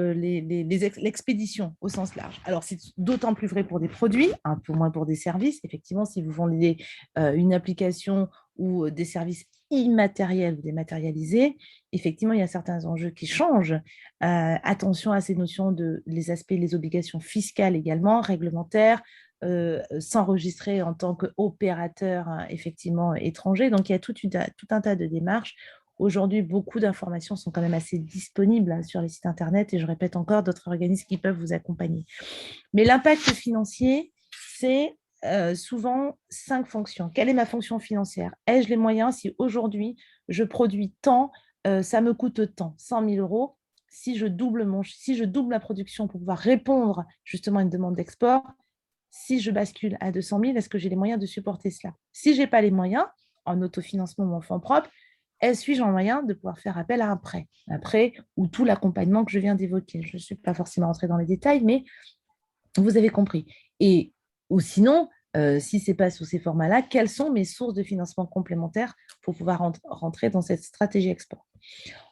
l'expédition au sens large. Alors, c'est d'autant plus vrai pour des produits, un peu moins pour des services. Effectivement, si vous vendez une application ou des services immatériels ou dématérialisés, effectivement, il y a certains enjeux qui changent. Attention à ces notions de les aspects, les obligations fiscales également, réglementaires, s'enregistrer en tant qu'opérateur effectivement étranger. Donc, il y a tout un tas de démarches. Aujourd'hui, beaucoup d'informations sont quand même assez disponibles sur les sites Internet et je répète encore, d'autres organismes qui peuvent vous accompagner. Mais l'impact financier, c'est souvent 5 fonctions. Quelle est ma fonction financière? Ai-je les moyens si aujourd'hui je produis tant, ça me coûte tant, 100 000 euros. Si je double la production pour pouvoir répondre justement à une demande d'export, si je bascule à 200 000, est-ce que j'ai les moyens de supporter cela? Si je n'ai pas les moyens, en autofinancement ou en fonds propres, suis-je en moyen de pouvoir faire appel à un prêt ou tout l'accompagnement que je viens d'évoquer? Je ne suis pas forcément rentrée dans les détails, mais vous avez compris. Ou sinon, si ce n'est pas sous ces formats-là, quelles sont mes sources de financement complémentaires pour pouvoir rentrer dans cette stratégie export?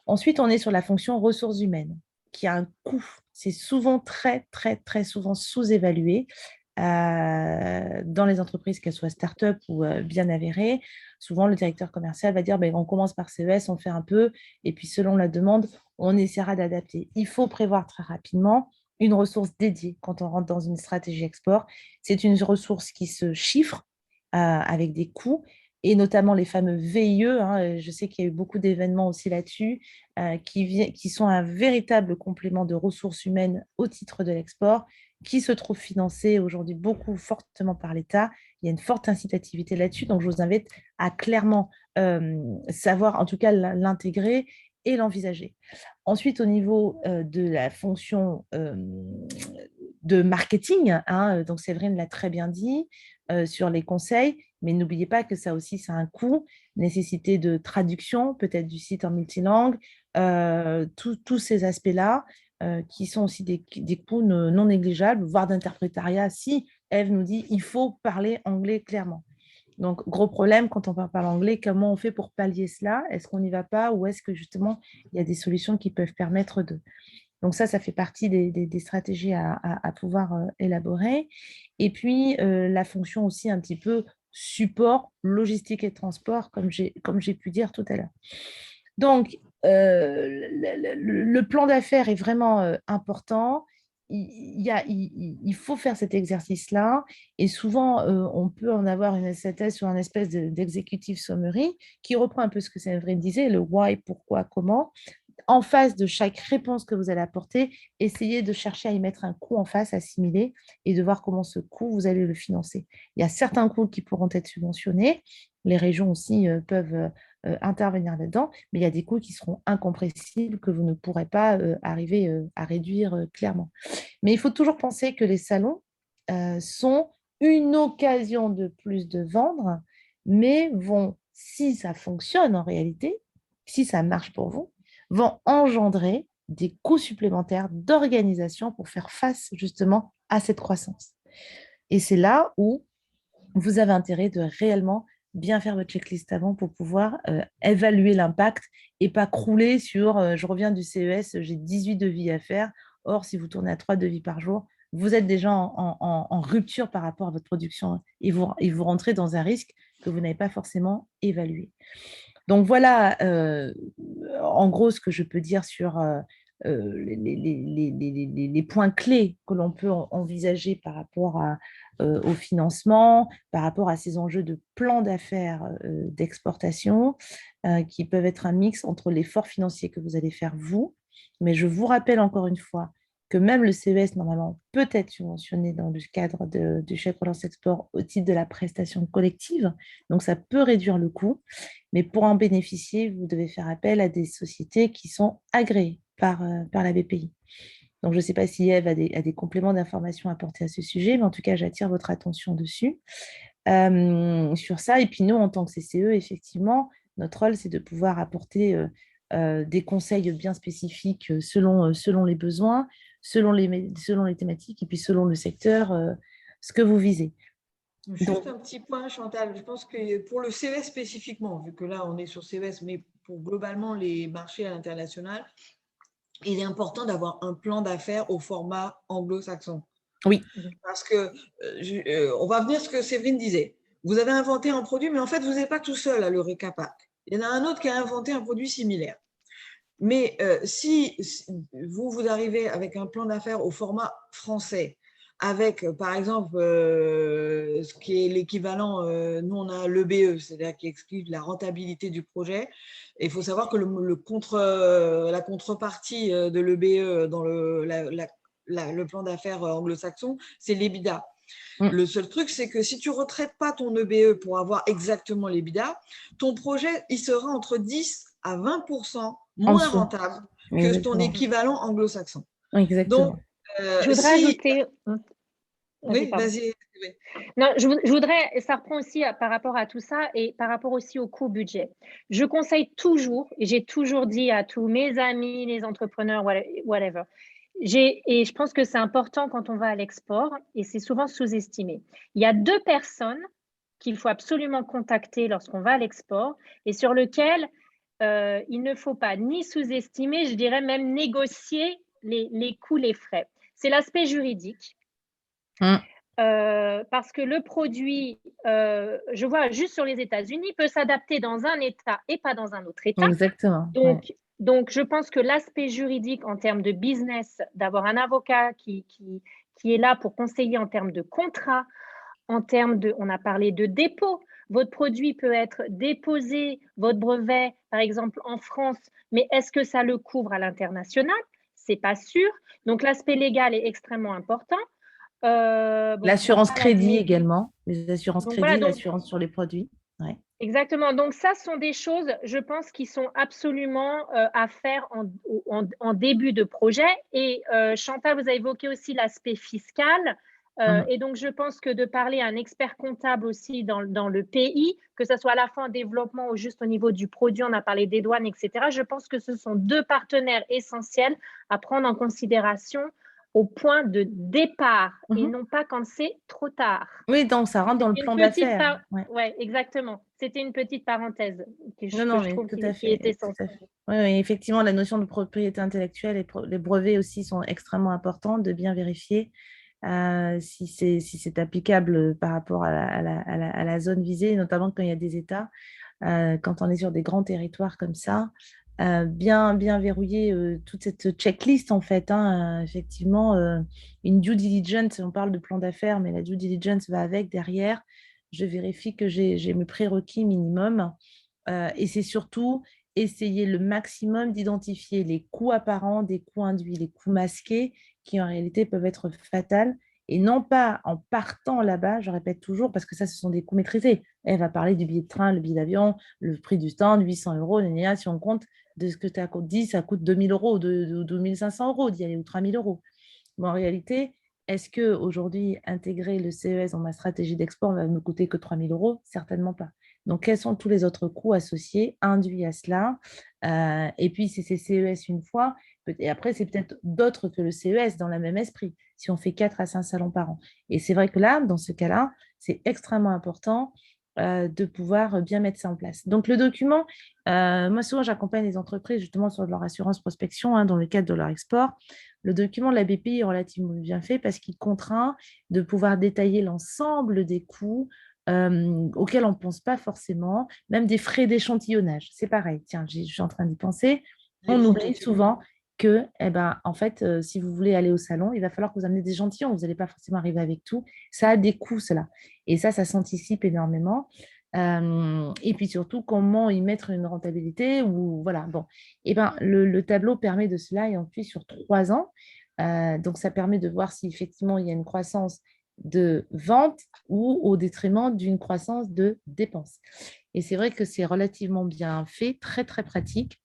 Ensuite, on est sur la fonction ressources humaines, qui a un coût. C'est souvent très, très, très souvent sous-évalué dans les entreprises, qu'elles soient start-up ou bien avérées. Souvent, le directeur commercial va dire on commence par CES, on fait un peu, et puis selon la demande, on essaiera d'adapter. Il faut prévoir très rapidement une ressource dédiée quand on rentre dans une stratégie export. C'est une ressource qui se chiffre avec des coûts et notamment les fameux VIE. Je sais qu'il y a eu beaucoup d'événements aussi là-dessus qui sont un véritable complément de ressources humaines au titre de l'export, qui se trouvent financés aujourd'hui beaucoup fortement par l'État. Il y a une forte incitativité là-dessus, donc je vous invite à clairement savoir, en tout cas, l'intégrer et l'envisager. Ensuite, au niveau de la fonction de marketing, donc Séverine l'a très bien dit, sur les conseils, mais n'oubliez pas que ça aussi, ça a un coût, nécessité de traduction, peut-être du site en multilangue, tous ces aspects-là, qui sont aussi des coûts non négligeables, voire d'interprétariat, si Ève nous dit il faut parler anglais clairement. Donc, gros problème quand on parle anglais, comment on fait pour pallier cela? Est-ce qu'on n'y va pas ou est-ce que justement, il y a des solutions qui peuvent permettre de… Donc ça fait partie des stratégies à pouvoir élaborer. Et puis, la fonction aussi un petit peu support, logistique et transport, comme j'ai pu dire tout à l'heure. Donc, le plan d'affaires est vraiment important. Il faut faire cet exercice-là et souvent, on peut en avoir une SATS sur un espèce d'exécutif summary qui reprend un peu ce que Séverine disait, le why, pourquoi, comment. En face de chaque réponse que vous allez apporter, essayez de chercher à y mettre un coût en face, assimilé, et de voir comment ce coût, vous allez le financer. Il y a certains coûts qui pourront être subventionnés. Les régions aussi peuvent intervenir là-dedans, mais il y a des coûts qui seront incompressibles que vous ne pourrez pas arriver à réduire clairement. Mais il faut toujours penser que les salons sont une occasion de plus de vendre, mais vont, si ça fonctionne en réalité, si ça marche pour vous, vont engendrer des coûts supplémentaires d'organisation pour faire face justement à cette croissance. Et c'est là où vous avez intérêt de réellement bien faire votre checklist avant pour pouvoir évaluer l'impact et pas crouler sur je reviens du CES, j'ai 18 devis à faire. Or, si vous tournez à 3 devis par jour, vous êtes déjà en rupture par rapport à votre production et vous rentrez dans un risque que vous n'avez pas forcément évalué. Donc voilà, en gros, ce que je peux dire sur les points clés que l'on peut envisager par rapport au financement, par rapport à ces enjeux de plan d'affaires d'exportation, qui peuvent être un mix entre l'effort financier que vous allez faire vous. Mais je vous rappelle encore une fois que même le CES, normalement, peut être subventionné dans le cadre du chèque relance export au titre de la prestation collective. Donc, ça peut réduire le coût. Mais pour en bénéficier, vous devez faire appel à des sociétés qui sont agréées par la BPI. Donc, je ne sais pas si Eve a des compléments d'informations à apporter à ce sujet, mais en tout cas, j'attire votre attention dessus. Sur ça. Et puis nous, en tant que CCE, effectivement, notre rôle, c'est de pouvoir apporter des conseils bien spécifiques selon les besoins, selon les thématiques et puis selon le secteur, ce que vous visez. Juste un petit point, Chantal. Je pense que pour le CES spécifiquement, vu que là, on est sur CES, mais pour globalement les marchés à l'international, il est important d'avoir un plan d'affaires au format anglo-saxon. Oui. Parce que, on va venir à ce que Séverine disait. Vous avez inventé un produit, mais en fait, vous n'êtes pas tout seul à le récapac. Il y en a un autre qui a inventé un produit similaire. Mais si vous arrivez avec un plan d'affaires au format français, avec, par exemple, ce qui est l'équivalent, nous, on a l'EBE, c'est-à-dire qui explique la rentabilité du projet. Et il faut savoir que la contrepartie de l'EBE dans le plan d'affaires anglo-saxon, c'est l'EBITDA. Le seul truc, c'est que si tu ne retraites pas ton EBE pour avoir exactement l'EBITDA, ton projet, il sera entre 10 à 20% moins rentable que ton équivalent anglo-saxon. Exactement. Donc, je voudrais ajouter… Oui, vas-y. Non, je voudrais, ça reprend aussi par rapport à tout ça et par rapport aussi au coût budget. Je conseille toujours, et j'ai toujours dit à tous mes amis, les entrepreneurs, whatever, et je pense que c'est important quand on va à l'export et c'est souvent sous-estimé. Il y a 2 personnes qu'il faut absolument contacter lorsqu'on va à l'export et sur lequel il ne faut pas ni sous-estimer, je dirais même négocier les coûts, les frais. C'est l'aspect juridique. Parce que le produit, je vois juste sur les États-Unis, peut s'adapter dans un État et pas dans un autre État. Exactement. Donc, je pense que l'aspect juridique en termes de business, d'avoir un avocat qui est là pour conseiller en termes de contrat, en termes de, on a parlé de dépôt. Votre produit peut être déposé, votre brevet, par exemple, en France, mais est-ce que ça le couvre à l'international? Ce n'est pas sûr. Donc, l'aspect légal est extrêmement important. L'assurance crédit également, les assurances crédit, voilà, l'assurance sur les produits. Ouais. Exactement. Donc, ça sont des choses, je pense, qui sont absolument à faire en début de projet. Et Chantal, vous avez évoqué aussi l'aspect fiscal. Et donc, je pense que de parler à un expert comptable aussi dans le pays, que ce soit à la fois en développement ou juste au niveau du produit, on a parlé des douanes, etc. Je pense que ce sont 2 partenaires essentiels à prendre en considération au point de départ et non pas quand c'est trop tard. Oui, donc ça rentre dans le plan d'affaires. Oui, exactement. C'était une petite parenthèse que je trouve tout à fait, qui est essentielle. Oui, effectivement, la notion de propriété intellectuelle et les brevets aussi sont extrêmement importants, de bien vérifier si c'est applicable par rapport à la zone visée, notamment quand il y a des États, quand on est sur des grands territoires comme ça. Bien verrouiller toute cette checklist en fait. Effectivement, une due diligence, on parle de plan d'affaires, mais la due diligence va avec derrière. Je vérifie que j'ai mes prérequis minimum et c'est surtout essayer le maximum d'identifier les coûts apparents des coûts induits, les coûts masqués qui en réalité peuvent être fatals et non pas en partant là-bas, je répète toujours, parce que ça, ce sont des coûts maîtrisés. Elle va parler du billet de train, le billet d'avion, le prix du stand, 800 euros, si on compte de ce que tu as dit, ça coûte 2000 euros, 2500 euros d'y aller ou 3000 euros. Mais en réalité, est-ce qu'aujourd'hui, intégrer le CES dans ma stratégie d'export va me coûter que 3 000 euros? Certainement pas. Donc, quels sont tous les autres coûts associés, induits à cela? Et puis, si c'est CES une fois, et après, c'est peut-être d'autres que le CES dans le même esprit, si on fait 4 à 5 salons par an. Et c'est vrai que là, dans ce cas-là, c'est extrêmement important de pouvoir bien mettre ça en place. Donc, le document, moi, souvent, j'accompagne les entreprises justement sur leur assurance prospection dans le cadre de leur export. Le document de la BPI est relativement bien fait parce qu'il contraint de pouvoir détailler l'ensemble des coûts auxquels on ne pense pas forcément, même des frais d'échantillonnage. C'est pareil, tiens, je suis en train d'y penser. On oublie souvent que, en fait, si vous voulez aller au salon, il va falloir que vous amenez des échantillons. Vous n'allez pas forcément arriver avec tout. Ça a des coûts, cela. Et ça s'anticipe énormément. Et puis surtout, comment y mettre une rentabilité ou voilà. Bon, le tableau permet de cela et on suit sur 3 ans. Donc, ça permet de voir si effectivement il y a une croissance de vente ou au détriment d'une croissance de dépenses. Et c'est vrai que c'est relativement bien fait, très, très pratique.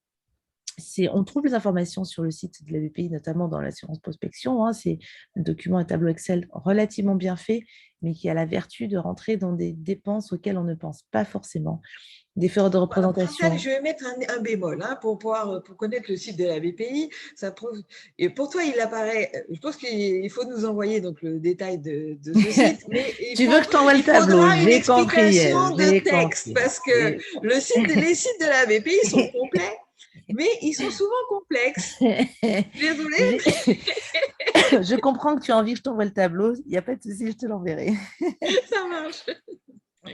On trouve les informations sur le site de la BPI, notamment dans l'assurance prospection. C'est un document, un tableau Excel relativement bien fait, mais qui a la vertu de rentrer dans des dépenses auxquelles on ne pense pas forcément. Des frais de représentation. Chantal, je vais mettre un bémol pour connaître le site de la BPI. Et pour toi, il apparaît. Je pense qu'il faut nous envoyer donc le détail de ce site. Mais tu veux que je t'envoie le tableau? J'ai compris. De texte parce que les sites de la BPI sont complets. Mais ils sont souvent complexes. Désolée. Je comprends que tu as envie que je t'envoie le tableau. Il n'y a pas de souci, je te l'enverrai. Ça marche.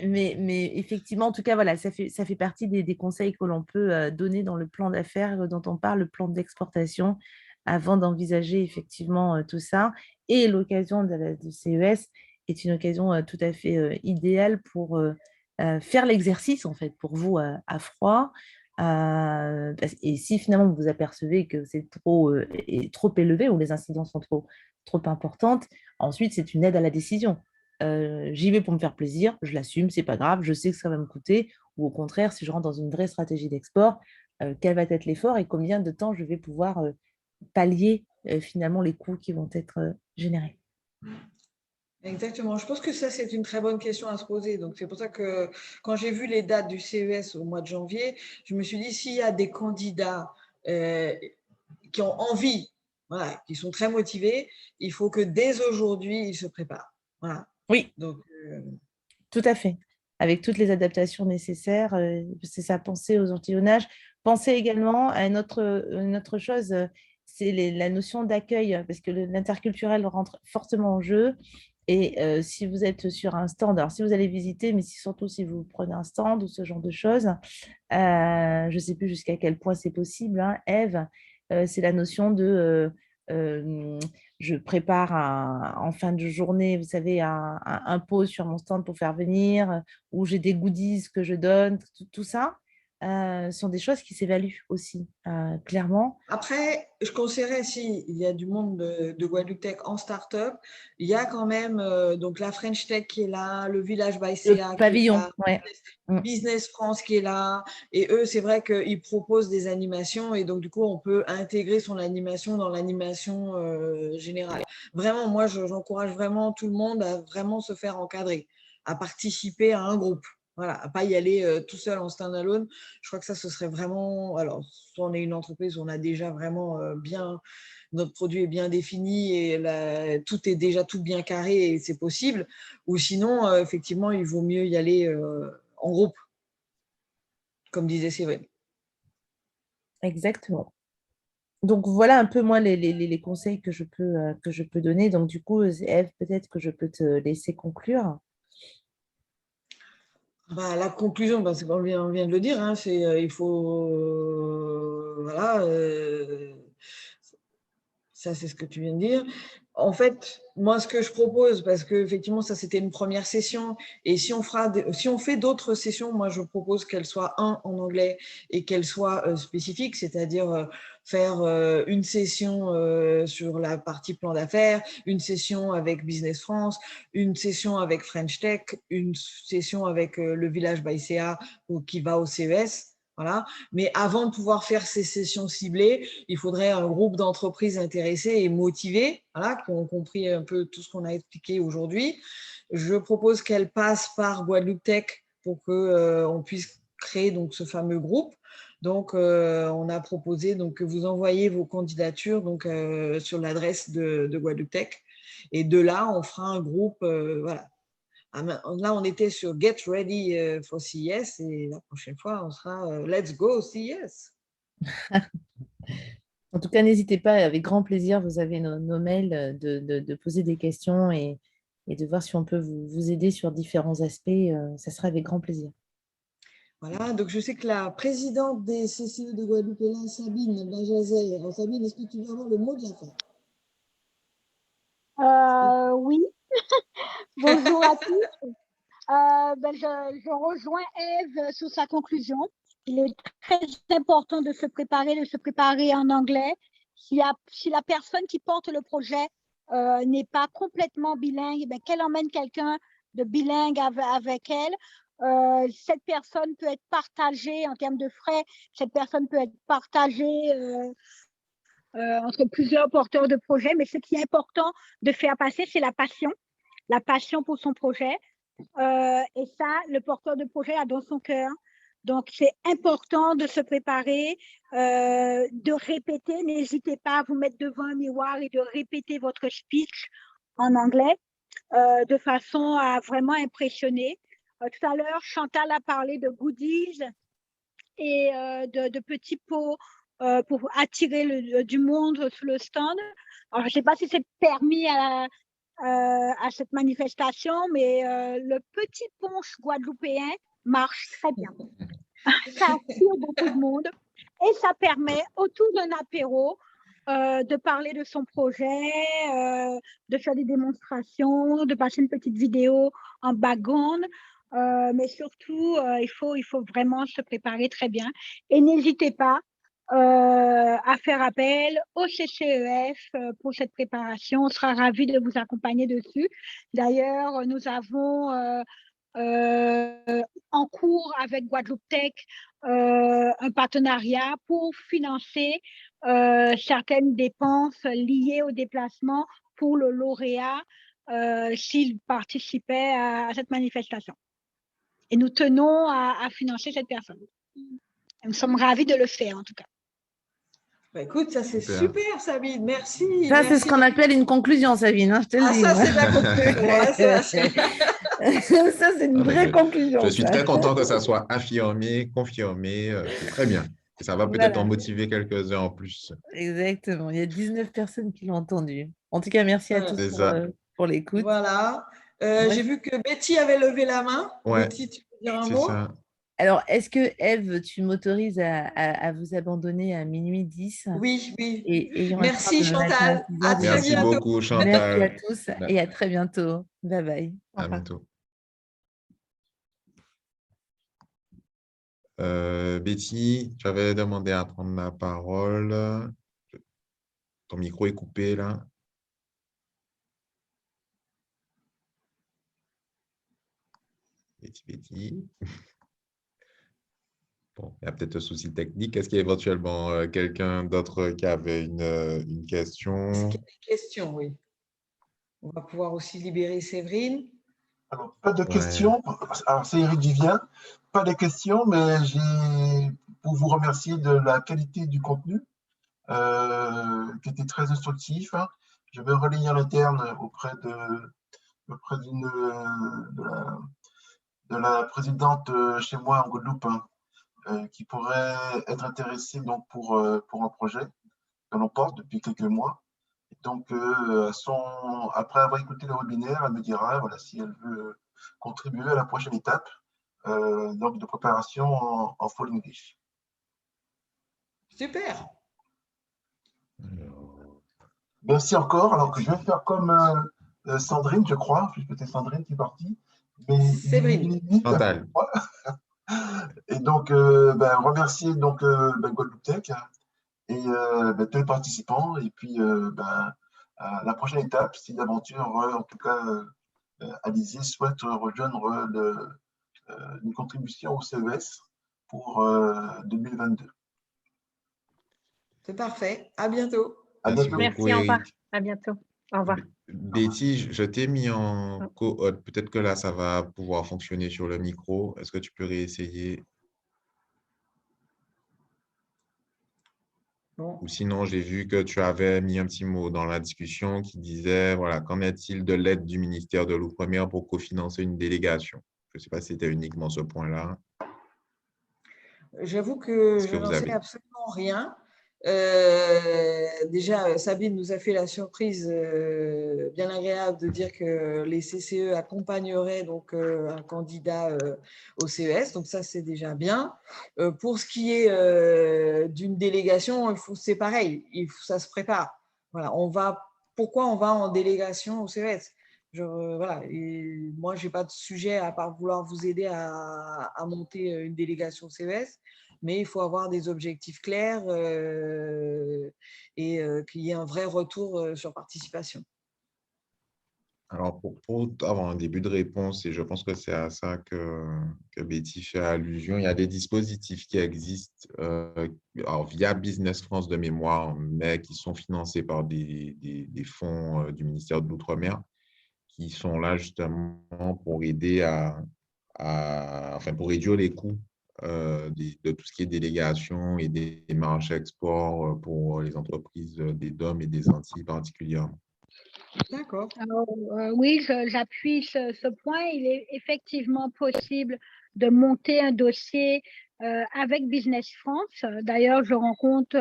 Mais effectivement, en tout cas, voilà, ça fait partie des conseils que l'on peut donner dans le plan d'affaires dont on parle, le plan d'exportation, avant d'envisager effectivement tout ça. Et l'occasion du CES est une occasion tout à fait idéale pour faire l'exercice, en fait, pour vous à froid. Et si finalement vous vous apercevez que c'est trop élevé ou les incidences sont trop importantes, ensuite c'est une aide à la décision. J'y vais pour me faire plaisir, je l'assume, c'est pas grave, je sais que ça va me coûter, ou au contraire, si je rentre dans une vraie stratégie d'export, quel va être l'effort et combien de temps je vais pouvoir pallier finalement les coûts qui vont être générés. Exactement. Je pense que ça, c'est une très bonne question à se poser. Donc, c'est pour ça que quand j'ai vu les dates du CES au mois de janvier, je me suis dit, s'il y a des candidats qui ont envie, voilà, qui sont très motivés, il faut que dès aujourd'hui, ils se préparent. Voilà. Oui, donc, tout à fait. Avec toutes les adaptations nécessaires, c'est ça, penser aux échantillonnages. Penser également à une autre chose, c'est la notion d'accueil, parce que l'interculturel rentre fortement en jeu. Et si vous êtes sur un stand, alors si vous allez visiter, mais surtout si vous prenez un stand ou ce genre de choses, je ne sais plus jusqu'à quel point c'est possible, Ève, c'est la notion de je prépare en fin de journée, vous savez, un pot sur mon stand pour faire venir, ou j'ai des goodies que je donne, tout ça. Sont des choses qui s'évaluent aussi, clairement. Après, je conseillerais, s'il y a du monde de Guadeloupe Tech en start-up, il y a quand même donc la French Tech qui est là, le Village by CA le pavillon, qui est là, Business France qui est là, et eux, c'est vrai qu'ils proposent des animations, et donc du coup, on peut intégrer son animation dans l'animation générale. Vraiment, moi, j'encourage vraiment tout le monde à vraiment se faire encadrer, à participer à un groupe. Voilà, à ne pas y aller tout seul en stand-alone. Je crois que ça, ce serait vraiment… Alors, soit on est une entreprise où on a déjà vraiment bien… Notre produit est bien défini et tout est déjà tout bien carré et c'est possible. Ou sinon, effectivement, il vaut mieux y aller en groupe, comme disait Séverine. Exactement. Donc, voilà un peu, moi, les conseils que je peux donner. Donc, du coup, Ève, peut-être que je peux te laisser conclure. La conclusion, c'est qu'on vient de le dire, c'est il faut… voilà, ça, c'est ce que tu viens de dire. En fait, moi, ce que je propose, parce qu'effectivement, ça, c'était une première session, et si on fait d'autres sessions, moi, je propose qu'elles soient en anglais et qu'elles soient spécifiques, c'est-à-dire faire une session sur la partie plan d'affaires, une session avec Business France, une session avec French Tech, une session avec le village Baïséa qui va au CES. Voilà. Mais avant de pouvoir faire ces sessions ciblées, il faudrait un groupe d'entreprises intéressées et motivées, voilà, qui ont compris un peu tout ce qu'on a expliqué aujourd'hui. Je propose qu'elles passent par Guadeloupe Tech pour qu'on puisse créer donc, ce fameux groupe. Donc, on a proposé donc, que vous envoyez vos candidatures donc, sur l'adresse de Guadeloupe Tech. Et de là, on fera un groupe, voilà. Là, on était sur Get Ready for CES et la prochaine fois, on sera Let's Go CES. En tout cas, n'hésitez pas, avec grand plaisir, vous avez nos mails, de poser des questions et de voir si on peut vous aider sur différents aspects. Ça sera avec grand plaisir. Voilà, donc je sais que la présidente des CCE de Guadeloupe est là, Sabine Bajazet. Alors Sabine, est-ce que tu veux avoir le mot de la fin? Oui, bonjour à tous. Je rejoins Ève sur sa conclusion. Il est très important de se préparer en anglais. Si la personne qui porte le projet n'est pas complètement bilingue, ben, qu'elle emmène quelqu'un de bilingue avec elle. Cette personne peut être partagée en termes de frais. Cette personne peut être partagée entre plusieurs porteurs de projets. Mais ce qui est important de faire passer, c'est la passion pour son projet. Et ça, le porteur de projet a dans son cœur. Donc, c'est important de se préparer, de répéter. N'hésitez pas à vous mettre devant un miroir et de répéter votre speech en anglais de façon à vraiment impressionner. Tout à l'heure, Chantal a parlé de goodies et de petits pots pour attirer du monde sur le stand. Alors, je ne sais pas si c'est permis à cette manifestation, mais le petit punch guadeloupéen marche très bien. Ça attire beaucoup de monde et ça permet autour d'un apéro de parler de son projet, de faire des démonstrations, de passer une petite vidéo en background. Mais surtout, il faut vraiment se préparer très bien. Et n'hésitez pas à faire appel au CCEF pour cette préparation. On sera ravis de vous accompagner dessus. D'ailleurs, nous avons en cours avec Guadeloupe Tech un partenariat pour financer certaines dépenses liées au déplacement pour le lauréat s'il participait à cette manifestation. Et nous tenons à financer cette personne. Nous sommes ravis de le faire, en tout cas. Bah, écoute, ça c'est super, Sabine, merci. Ça, c'est ce qu'on appelle une conclusion, Sabine, hein, je te le dis. Ça, c'est la conclusion. Ça, c'est une vraie conclusion. Je suis très content que ça soit affirmé, confirmé. C'est très bien. Et ça va peut-être en motiver quelques-uns en plus. Exactement. Il y a 19 personnes qui l'ont entendu. En tout cas, merci à tous pour l'écoute. Voilà. J'ai vu que Betty avait levé la main. Ouais, Betty, tu veux dire un mot? ça. Alors, est-ce que, Ève, tu m'autorises à vous abandonner à minuit 10? Oui. Merci, Chantal. À très Merci bientôt. beaucoup, Chantal. Merci à tous et à très bientôt. Bye bye. À bientôt. Betty, tu avais demandé à prendre la parole. Ton micro est coupé là. Betty. Bon, il y a peut-être un souci technique. Est-ce qu'il y a éventuellement quelqu'un d'autre qui avait une question? Est-ce qu'il y a des questions, oui. On va pouvoir aussi libérer Séverine. Alors, pas de questions. Alors, c'est Eric Vivien. Pas de questions, mais j'ai pour vous remercier de la qualité du contenu, qui était très instructif. Je vais relayer en interne auprès de la présidente chez moi en Guadeloupe, qui pourrait être intéressée donc, pour un projet que l'on porte depuis quelques mois. Donc, après avoir écouté le webinaire, elle me dira voilà, si elle veut contribuer à la prochaine étape donc de préparation en full English. Super. Merci encore. Alors que je vais faire comme Sandrine, je crois. Peut-être Sandrine qui est partie. Mais il est Séverine. minuit et demi, là, je Chantal. crois. Et donc, remercier donc, Guadeloupe Tech et tous les participants. Et puis, la prochaine étape, si l'aventure, en tout cas, Alizé souhaite rejoindre une contribution au CES pour 2022. C'est parfait. À bientôt. À Merci bientôt. beaucoup, Merci, au revoir. Eric. À bientôt. Au revoir. Betty, je t'ai mis en Mm. co-hôte. Peut-être que là, ça va pouvoir fonctionner sur le micro. Est-ce que tu peux réessayer? Bon. Ou sinon, j'ai vu que tu avais mis un petit mot dans la discussion qui disait, voilà, qu'en est-il de l'aide du ministère de l'Outre-mer pour cofinancer une délégation? Je ne sais pas si c'était uniquement ce point-là. J'avoue que Est-ce je que vous n'en sais avez? absolument rien. Déjà, Sabine nous a fait la surprise bien agréable de dire que les CCE accompagneraient donc un candidat au CES. Donc ça, c'est déjà bien. Pour ce qui est d'une délégation, c'est pareil. Ça se prépare. Voilà, pourquoi on va en délégation au CES? Voilà. Et moi, je n'ai pas de sujet à part vouloir vous aider à monter une délégation au CES, mais il faut avoir des objectifs clairs et qu'il y ait un vrai retour sur participation. Alors, pour avoir un début de réponse, et je pense que c'est à ça que Betty fait allusion, il y a des dispositifs qui existent alors, via Business France de mémoire, mais qui sont financés par des fonds du ministère de l'Outre-mer, qui sont là justement pour aider enfin, pour réduire les coûts de tout ce qui est délégation et des marchés export pour les entreprises des DOM et des Antilles particulièrement. D'accord. Alors, oui, j'appuie ce point. Il est effectivement possible de monter un dossier avec Business France. D'ailleurs, je rencontre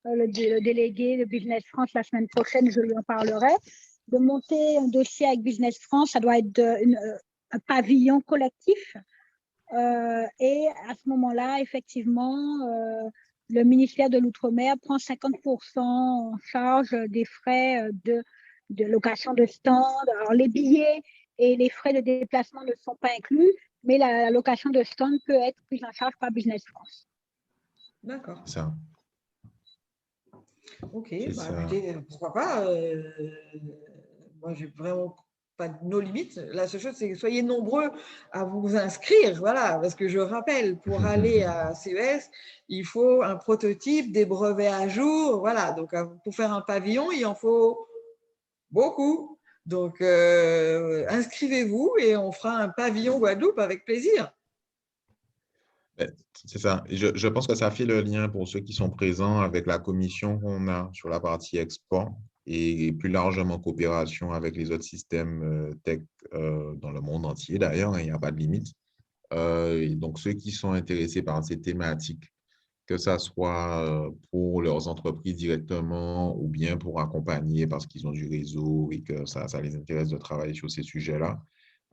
le délégué de Business France la semaine prochaine, je lui en parlerai. De monter un dossier avec Business France, ça doit être un pavillon collectif. Et à ce moment-là, effectivement, le ministère de l'Outre-mer prend 50% en charge des frais de location de stand. Alors, les billets et les frais de déplacement ne sont pas inclus, mais la location de stand peut être prise en charge par Business France. D'accord. C'est ça. Ok, C'est bah, ça. écoutez, pourquoi pas. Moi, j'ai vraiment pas nos limites. La seule chose, c'est que soyez nombreux à vous inscrire. Voilà, parce que je rappelle, pour aller à CES, il faut un prototype, des brevets à jour. Voilà, donc pour faire un pavillon, il en faut beaucoup. Donc, inscrivez-vous et on fera un pavillon Guadeloupe avec plaisir. C'est ça. Et je pense que ça fait le lien pour ceux qui sont présents avec la commission qu'on a sur la partie export et plus largement coopération avec les autres systèmes tech dans le monde entier d'ailleurs, hein, il n'y a pas de limite. Et donc, ceux qui sont intéressés par ces thématiques, que ça soit pour leurs entreprises directement ou bien pour accompagner parce qu'ils ont du réseau et que ça les intéresse de travailler sur ces sujets-là,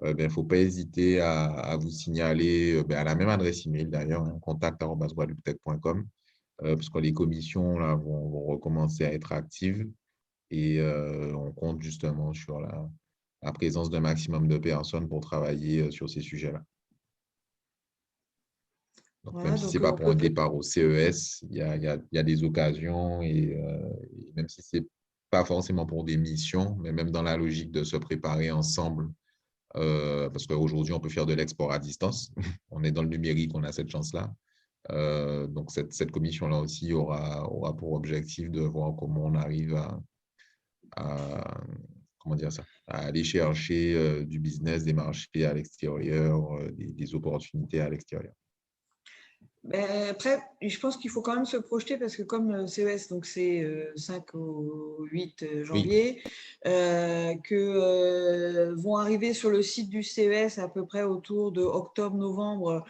il ne faut pas hésiter à vous signaler à la même adresse email d'ailleurs, hein, contact@guadeloupetech.com, parce que les commissions là, vont recommencer à être actives et on compte justement sur la présence d'un maximum de personnes pour travailler sur ces sujets-là. Donc, Voilà, même si donc ce n'est pas on pour un peut départ au CES, il y a des occasions et même si ce n'est pas forcément pour des missions, mais même dans la logique de se préparer ensemble, parce qu'aujourd'hui, on peut faire de l'export à distance. On est dans le numérique, on a cette chance-là. Donc, cette commission-là aussi aura pour objectif de voir comment on arrive comment dire ça, à aller chercher du business, des marchés à l'extérieur, des opportunités à l'extérieur. Ben, après, je pense qu'il faut quand même se projeter parce que comme CES, donc c'est 5 au 8 Oui, janvier, que vont arriver sur le site du CES à peu près autour de octobre-novembre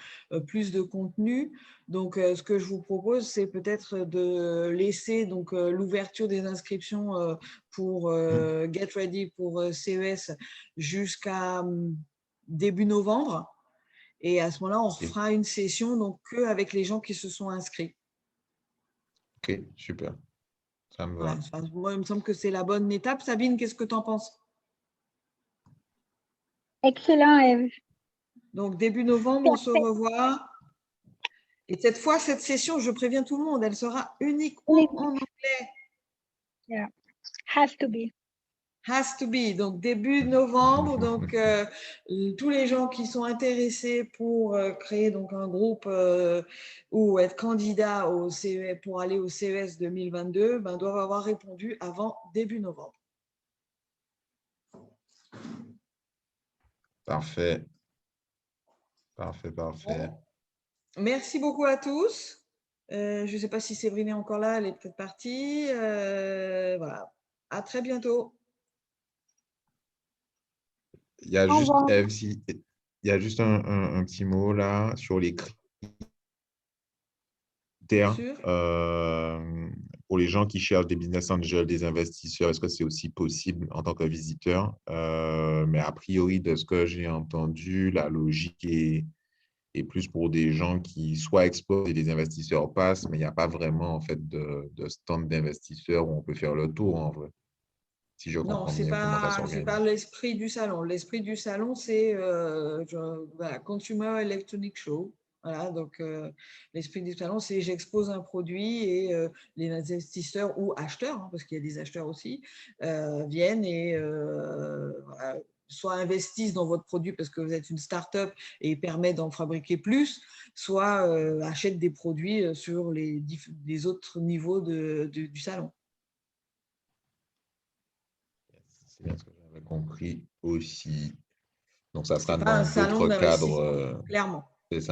plus de contenu. Donc, ce que je vous propose, c'est peut-être de laisser donc l'ouverture des inscriptions pour Get Ready pour CES jusqu'à début novembre. Et à ce moment-là, on ok, fera une session donc qu'avec les gens qui se sont inscrits. ok, super. Ça me va. Voilà. Enfin, moi, il me semble que c'est la bonne étape. Sabine, qu'est-ce que tu en penses? Excellent, Eve. Donc, début novembre, on se revoit. Et cette fois, cette session, je préviens tout le monde, elle sera uniquement en anglais. Yeah. Has to be. Has to be. Donc, début novembre. Donc, tous les gens qui sont intéressés pour créer donc, un groupe ou être candidat au CES, pour aller au CES 2022 ben, doivent avoir répondu avant début novembre. Parfait. Parfait. Bon. Merci beaucoup à tous. Je ne sais pas si Séverine est encore là, elle est peut-être partie. Voilà. À très bientôt. Il y a Au juste, revoir. Eve, il y a juste un petit mot là sur les critères Sûr. pour les gens qui cherchent des business angels, des investisseurs. Est-ce que c'est aussi possible en tant que visiteur? Mais a priori, de ce que j'ai entendu, la logique est plus pour des gens qui soit exportent et des investisseurs passent, mais il n'y a pas vraiment en fait de stand d'investisseurs où on peut faire le tour en vrai. Si je Non, comprends ce n'est bien comment ça pas s'organise. l'esprit du salon. L'esprit du salon, c'est voilà, Consumer Electronic Show. Voilà, donc l'esprit du salon, c'est j'expose un produit et les investisseurs ou acheteurs, hein, parce qu'il y a des acheteurs aussi, viennent et voilà, soit investissent dans votre produit parce que vous êtes une start-up et permet d'en fabriquer plus, soit achètent des produits sur les autres niveaux du salon. C'est bien ce que j'avais compris aussi. Donc, ça Ce n'est sera pas un dans salon d'autres cadres. d'investissement, clairement.